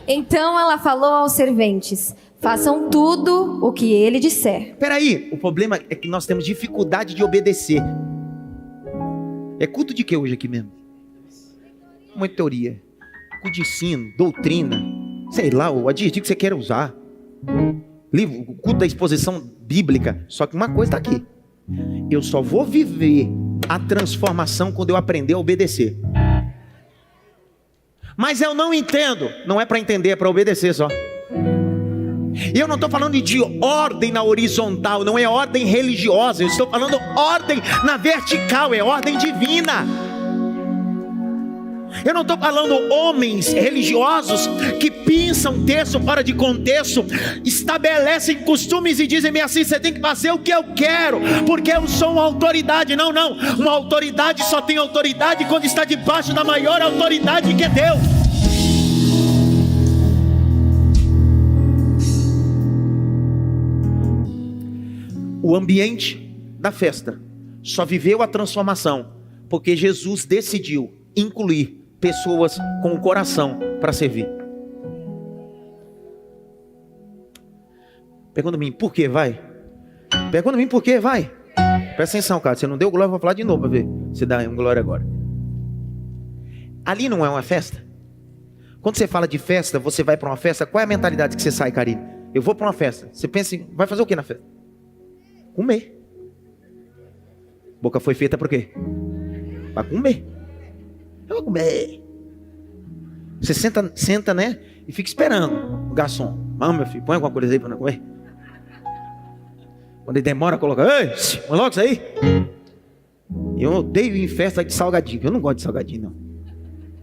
Então ela falou aos serventes: façam tudo o que ele disser. Peraí, o problema é que nós temos dificuldade de obedecer. É culto de que hoje aqui mesmo? Muita teoria. Culto de ensino, doutrina, sei lá, o adjetivo que você quer usar. Livro, o culto da exposição bíblica. Só que uma coisa está aqui: eu só vou viver a transformação quando eu aprender a obedecer. Mas eu não entendo. Não é para entender, é para obedecer só. E eu não estou falando de ordem na horizontal, não é ordem religiosa. Eu estou falando ordem na vertical, é ordem divina. Eu não estou falando homens religiosos que pinçam texto fora de contexto, estabelecem costumes e dizem assim: você tem que fazer o que eu quero, porque eu sou uma autoridade. Não, uma autoridade só tem autoridade quando está debaixo da maior autoridade, que é Deus. O ambiente da festa só viveu a transformação porque Jesus decidiu incluir pessoas com o coração para servir. Pergunta a mim, por quê? Vai. Pergunta a mim, por quê? Vai. Presta atenção, cara. Você não deu glória, eu vou falar de novo para ver se dá um glória agora. Ali não é uma festa? Quando você fala de festa, você vai para uma festa, qual é a mentalidade que você sai, Karine? Eu vou para uma festa. Você pensa em, vai fazer o que na festa? Comer. Boca foi feita para quê? Para comer. Eu vou comer. Você senta, né? E fica esperando o garçom. Vamos, meu filho, põe alguma coisa aí para não comer. Quando ele demora, coloca, ei, põe logo isso aí. Eu odeio ir em festa de salgadinho. Eu não gosto de salgadinho, não.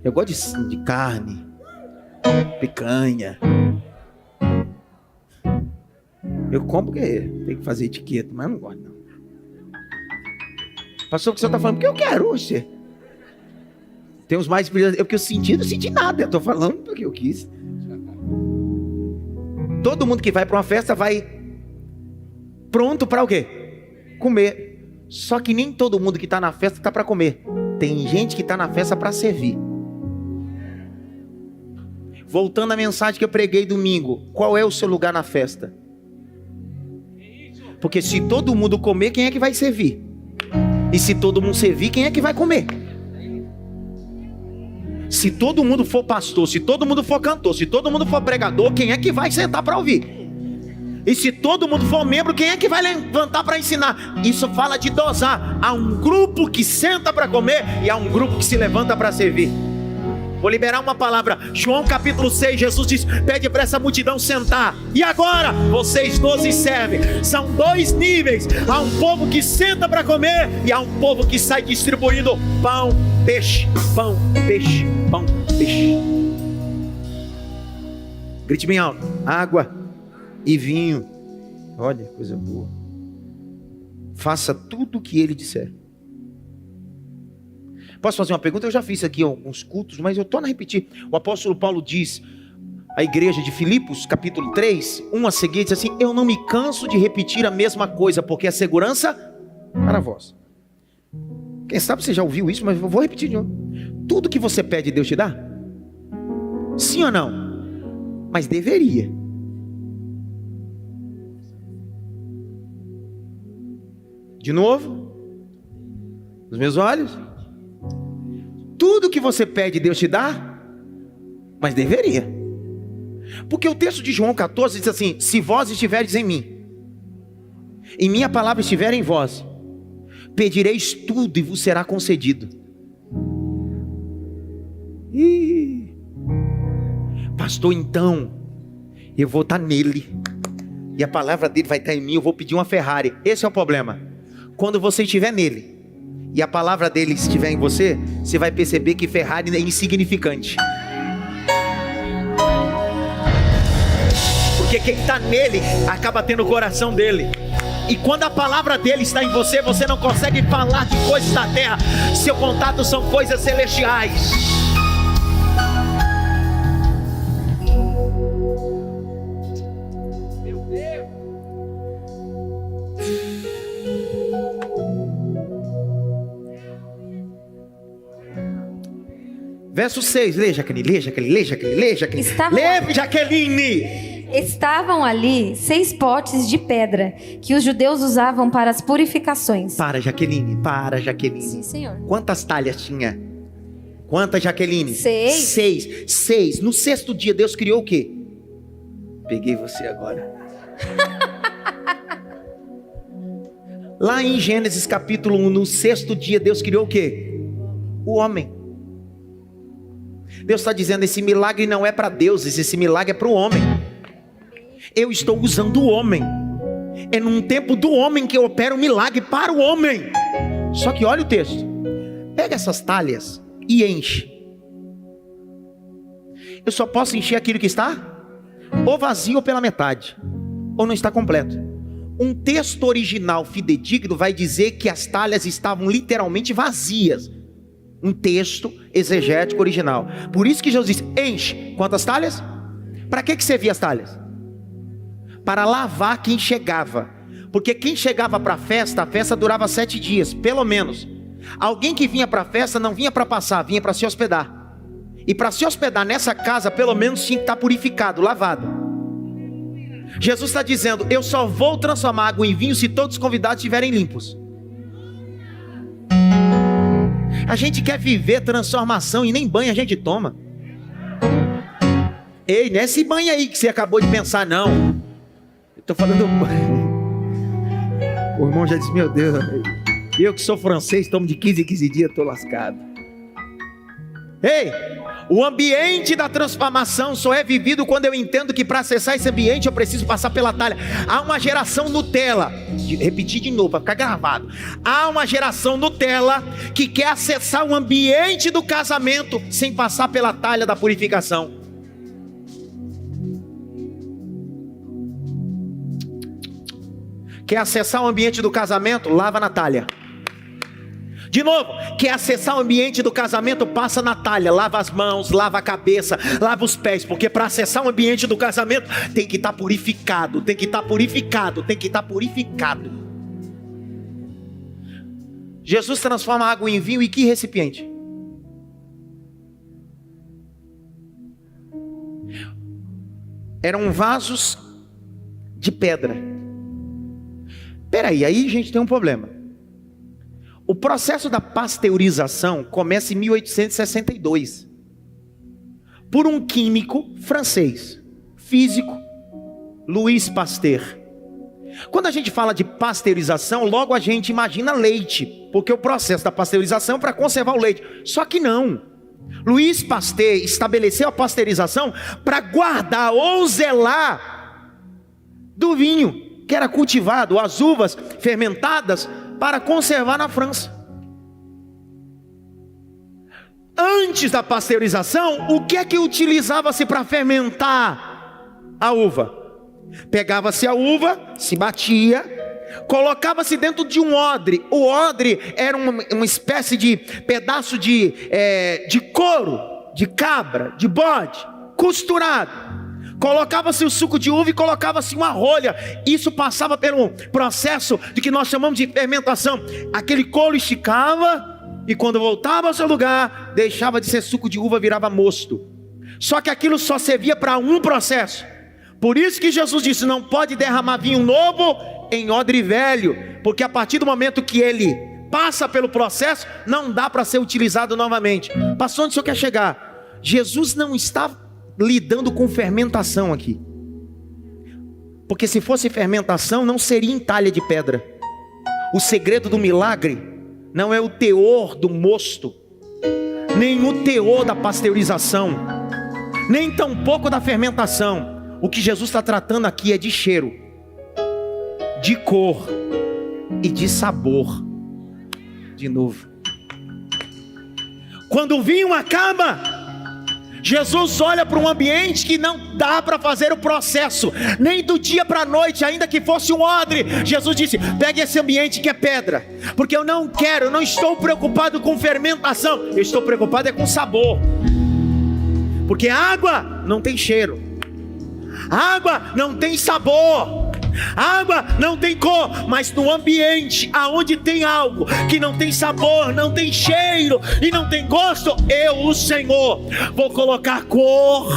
Eu gosto de carne, picanha. Eu como porque tem que fazer etiqueta, mas eu não gosto, não. Pastor, o que o senhor está falando? Porque eu quero, você. Tem uns mais brilhantes. Porque eu senti, não senti nada. Eu estou falando porque eu quis. Todo mundo que vai para uma festa vai pronto para o quê? Comer. Só que nem todo mundo que está na festa está para comer. Tem gente que está na festa para servir. Voltando à mensagem que eu preguei domingo. Qual é o seu lugar na festa? Porque se todo mundo comer, quem é que vai servir? E se todo mundo servir, quem é que vai comer? Se todo mundo for pastor, se todo mundo for cantor, se todo mundo for pregador, quem é que vai sentar para ouvir? E se todo mundo for membro, quem é que vai levantar para ensinar? Isso fala de dosar. Há um grupo que senta para comer e há um grupo que se levanta para servir. Vou liberar uma palavra. João capítulo 6, Jesus diz, pede para essa multidão sentar. E agora, vocês 12 servem. São dois níveis. Há um povo que senta para comer e há um povo que sai distribuindo pão, peixe, pão, peixe, pão, peixe. Grite bem alto. Água e vinho. Olha, coisa boa. Faça tudo o que ele disser. Posso fazer uma pergunta? Eu já fiz aqui alguns cultos, mas eu torno a repetir. O apóstolo Paulo diz à igreja de Filipos, capítulo 3, 1 a seguir, diz assim, eu não me canso de repetir a mesma coisa, porque é segurança para vós. Quem sabe você já ouviu isso, mas eu vou repetir de novo. Tudo que você pede, Deus te dá? Sim ou não? Mas deveria. De novo? Nos meus olhos? Tudo que você pede, Deus te dá? Mas deveria. Porque o texto de João 14 diz assim, se vós estiveres em mim, e minha palavra estiver em vós, pedireis tudo e vos será concedido. Pastor, então eu vou estar nele e a palavra dele vai estar em mim, eu vou pedir uma Ferrari. Esse é o problema. Quando você estiver nele e a palavra dele estiver em você, você vai perceber que Ferrari é insignificante. Porque quem está nele acaba tendo o coração dele. E quando a palavra dele está em você, você não consegue falar de coisas da terra. Seu contato são coisas celestiais. Meu Deus. Verso 6, lê Jaqueline, lê Jaqueline, lê Jaqueline, lê Jaqueline. Lê Jaqueline. Estavam ali 6 potes de pedra que os judeus usavam para as purificações. Para Jaqueline, para Jaqueline. Sim, senhor. Quantas talhas tinha? Quantas, Jaqueline? 6. 6. No 6º dia Deus criou o quê? Peguei você agora. Lá em Gênesis capítulo 1, no 6º dia Deus criou o quê? O homem. Deus está dizendo, esse milagre não é para deuses, esse milagre é para o homem. Eu estou usando o homem. É num tempo do homem que eu opero o milagre para o homem. Só que olha o texto. Pega essas talhas e enche. Eu só posso encher aquilo que está ou vazio ou pela metade, ou não está completo. Um texto original fidedigno vai dizer que as talhas estavam literalmente vazias. Um texto exegético original. Por isso que Jesus diz, enche. Quantas talhas? Para que servia as talhas? Para lavar quem chegava. Porque quem chegava para a festa durava 7 dias, pelo menos. Alguém que vinha para a festa não vinha para passar, vinha para se hospedar. E para se hospedar nessa casa, pelo menos tinha que estar purificado, lavado. Jesus está dizendo, eu só vou transformar água em vinho se todos os convidados estiverem limpos. A gente quer viver transformação e nem banho a gente toma. Ei, não é esse banho aí que você acabou de pensar, não. Eu tô falando... O irmão já disse, meu Deus, eu que sou francês, tomo de 15 em 15 dias, tô lascado. Ei, o ambiente da transformação só é vivido quando eu entendo que para acessar esse ambiente eu preciso passar pela talha. Há uma geração Nutella, repetir de novo para ficar gravado. Há uma geração Nutella que quer acessar o ambiente do casamento sem passar pela talha da purificação. Quer acessar o ambiente do casamento? Lava na talha. De novo, quer acessar o ambiente do casamento? Passa na talha, lava as mãos, lava a cabeça, lava os pés, porque para acessar o ambiente do casamento tem que estar purificado, tem que estar purificado, tem que estar purificado. Jesus transforma a água em vinho em que recipiente? Eram vasos de pedra. Peraí, aí a gente tem um problema. O processo da pasteurização começa em 1862 por um químico francês, físico, Louis Pasteur. Quando a gente fala de pasteurização, logo a gente imagina leite, porque o processo da pasteurização é para conservar o leite. Só que não. Louis Pasteur estabeleceu a pasteurização para guardar ou zelar do vinho que era cultivado, as uvas fermentadas, para conservar na França. Antes da pasteurização, o que é que utilizava-se para fermentar a uva? Pegava-se a uva, se batia, colocava-se dentro de um odre. O odre era uma espécie de pedaço de couro, de cabra, de bode, costurado. Colocava-se o suco de uva e colocava-se uma rolha. Isso passava pelo processo de que nós chamamos de fermentação. Aquele couro esticava e quando voltava ao seu lugar, deixava de ser suco de uva, virava mosto. Só que aquilo só servia para um processo. Por isso que Jesus disse, não pode derramar vinho novo em odre velho, porque a partir do momento que ele passa pelo processo, não dá para ser utilizado novamente. Pastor, onde o senhor quer chegar? Jesus não está lidando com fermentação aqui, porque se fosse fermentação não seria em talha de pedra. O segredo do milagre não é o teor do mosto, nem o teor da pasteurização, nem tampouco da fermentação. O que Jesus está tratando aqui é de cheiro, de cor e de sabor. De novo, quando o vinho acaba, Jesus olha para um ambiente que não dá para fazer o processo, nem do dia para a noite, ainda que fosse um odre. Jesus disse, pegue esse ambiente que é pedra, porque eu não estou preocupado com fermentação, eu estou preocupado é com sabor. Porque água não tem cheiro, água não tem sabor, água não tem cor, mas no ambiente aonde tem algo que não tem sabor, não tem cheiro e não tem gosto, eu, o Senhor, vou colocar cor,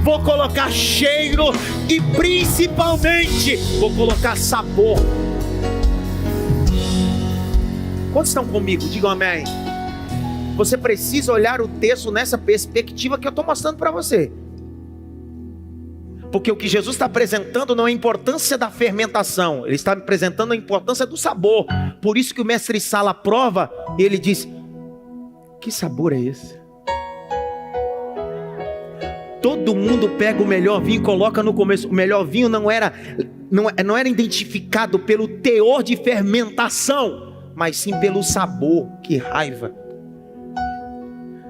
vou colocar cheiro e principalmente vou colocar sabor. Quantos estão comigo? Digam amém. Você precisa olhar o texto nessa perspectiva que eu estou mostrando para você. Porque o que Jesus está apresentando não é a importância da fermentação, ele está apresentando a importância do sabor. Por isso que o mestre Sala prova, e ele diz, que sabor é esse? Todo mundo pega o melhor vinho e coloca no começo. O melhor vinho não era identificado pelo teor de fermentação, mas sim pelo sabor. Que raiva.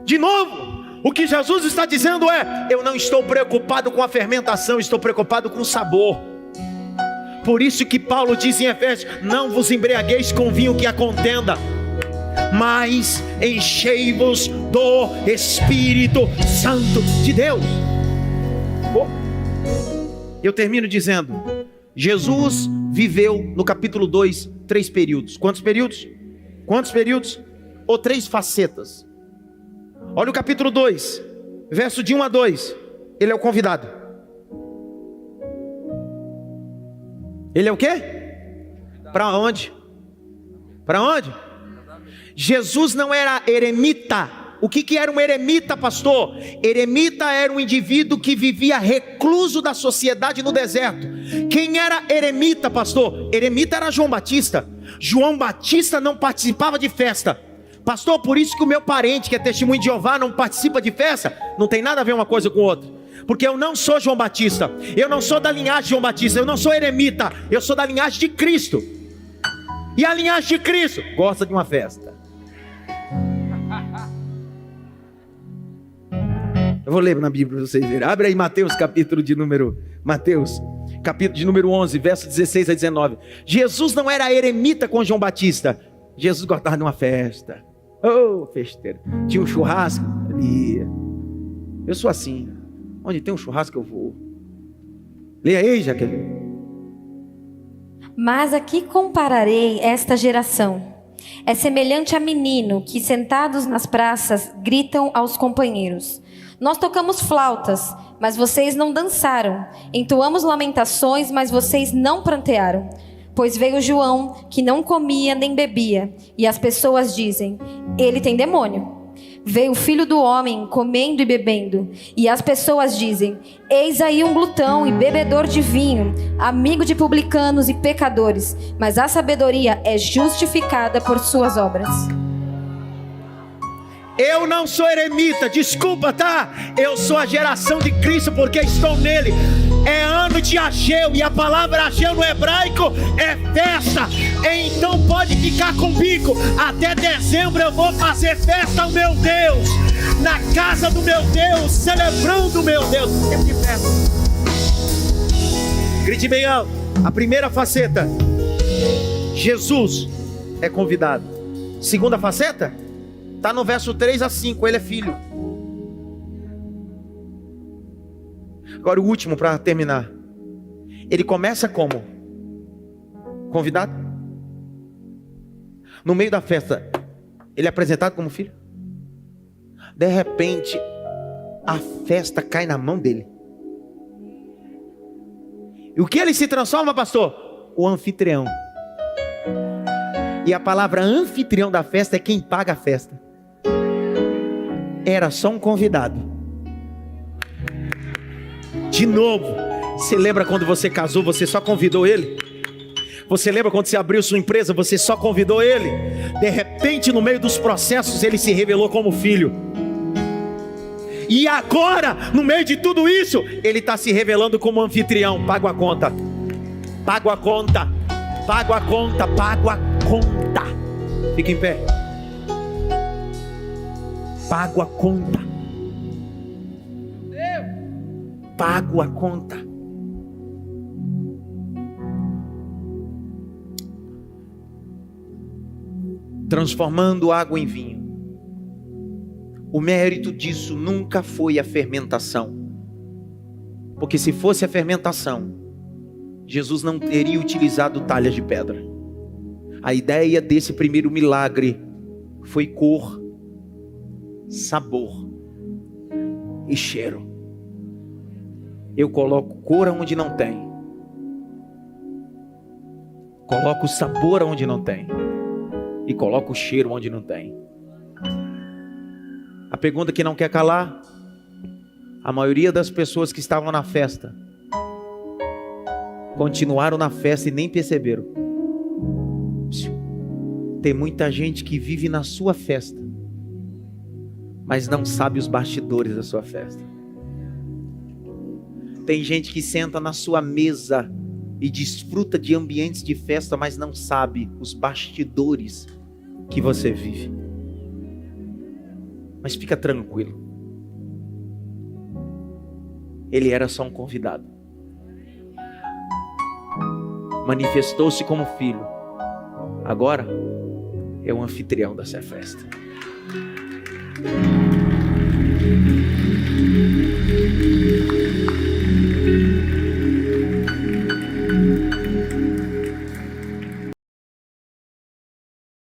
De novo, o que Jesus está dizendo é, eu não estou preocupado com a fermentação, estou preocupado com o sabor. Por isso que Paulo diz em Efésios, não vos embriagueis com vinho que a contenda, mas enchei-vos do Espírito Santo de Deus. Eu termino dizendo, Jesus viveu no capítulo 2 3 períodos. Quantos períodos? Quantos períodos? Ou 3 facetas. Olha o capítulo 2, verso de 1 a 2. Ele é o convidado. Ele é o quê? Para onde? Para onde? Jesus não era eremita. O que era um eremita, pastor? Eremita era um indivíduo que vivia recluso da sociedade no deserto. Quem era eremita, pastor? Eremita era João Batista. João Batista não participava de festa. Pastor, por isso que o meu parente, que é testemunho de Jeová, não participa de festa? Não tem nada a ver uma coisa com outra. Porque eu não sou João Batista. Eu não sou da linhagem de João Batista. Eu não sou eremita. Eu sou da linhagem de Cristo. E a linhagem de Cristo gosta de uma festa. Eu vou ler na Bíblia para vocês verem. Abre aí Mateus, capítulo de número 11, verso 16 a 19. Jesus não era eremita com João Batista. Jesus gostava de uma festa. Oh, festeira. Tinha um churrasco ali. Eu sou assim. Onde tem um churrasco eu vou. Leia aí, Jaqueline. Mas a que compararei esta geração? É semelhante a menino que, sentados nas praças, gritam aos companheiros: nós tocamos flautas, mas vocês não dançaram. Entoamos lamentações, mas vocês não prantearam. Pois veio João, que não comia nem bebia, e as pessoas dizem: ele tem demônio. Veio o Filho do Homem, comendo e bebendo, e as pessoas dizem: eis aí um glutão e bebedor de vinho, amigo de publicanos e pecadores. Mas a sabedoria é justificada por suas obras. Eu não sou eremita, desculpa, tá? Eu sou a geração de Cristo, porque estou nele. É ano de Ageu, e a palavra Ageu no hebraico é festa. Então pode ficar comigo. Até dezembro eu vou fazer festa ao meu Deus, na casa do meu Deus, celebrando o meu Deus. Tempo de festa. Grite bem alto. A primeira faceta: Jesus é convidado. Segunda faceta? Está no verso 3 a 5, ele é filho. Agora o último para terminar. Ele começa como? Convidado. No meio da festa, ele é apresentado como filho. De repente, a festa cai na mão dele. E o que ele se transforma, pastor? O anfitrião. E a palavra anfitrião da festa é quem paga a festa. Era só um convidado. De novo, você lembra quando você casou, você só convidou ele? Você lembra quando você abriu sua empresa, você só convidou ele? De repente, no meio dos processos, ele se revelou como filho. E agora, no meio de tudo isso, ele está se revelando como anfitrião. Pago a conta. Pago a conta. Pago a conta. Pago a conta. Fica em pé. Pago a conta. Pago a conta. Transformando água em vinho. O mérito disso nunca foi a fermentação. Porque se fosse a fermentação, Jesus não teria utilizado talhas de pedra. A ideia desse primeiro milagre foi cor, sabor e cheiro. Eu coloco cor onde não tem, coloco sabor onde não tem, e coloco cheiro onde não tem. A pergunta que não quer calar: a maioria das pessoas que estavam na festa continuaram na festa e nem perceberam. Tem muita gente que vive na sua festa, mas não sabe os bastidores da sua festa. Tem gente que senta na sua mesa e desfruta de ambientes de festa, mas não sabe os bastidores que você vive. Mas fica tranquilo, ele era só um convidado. Manifestou-se como filho, agora é o anfitrião dessa festa.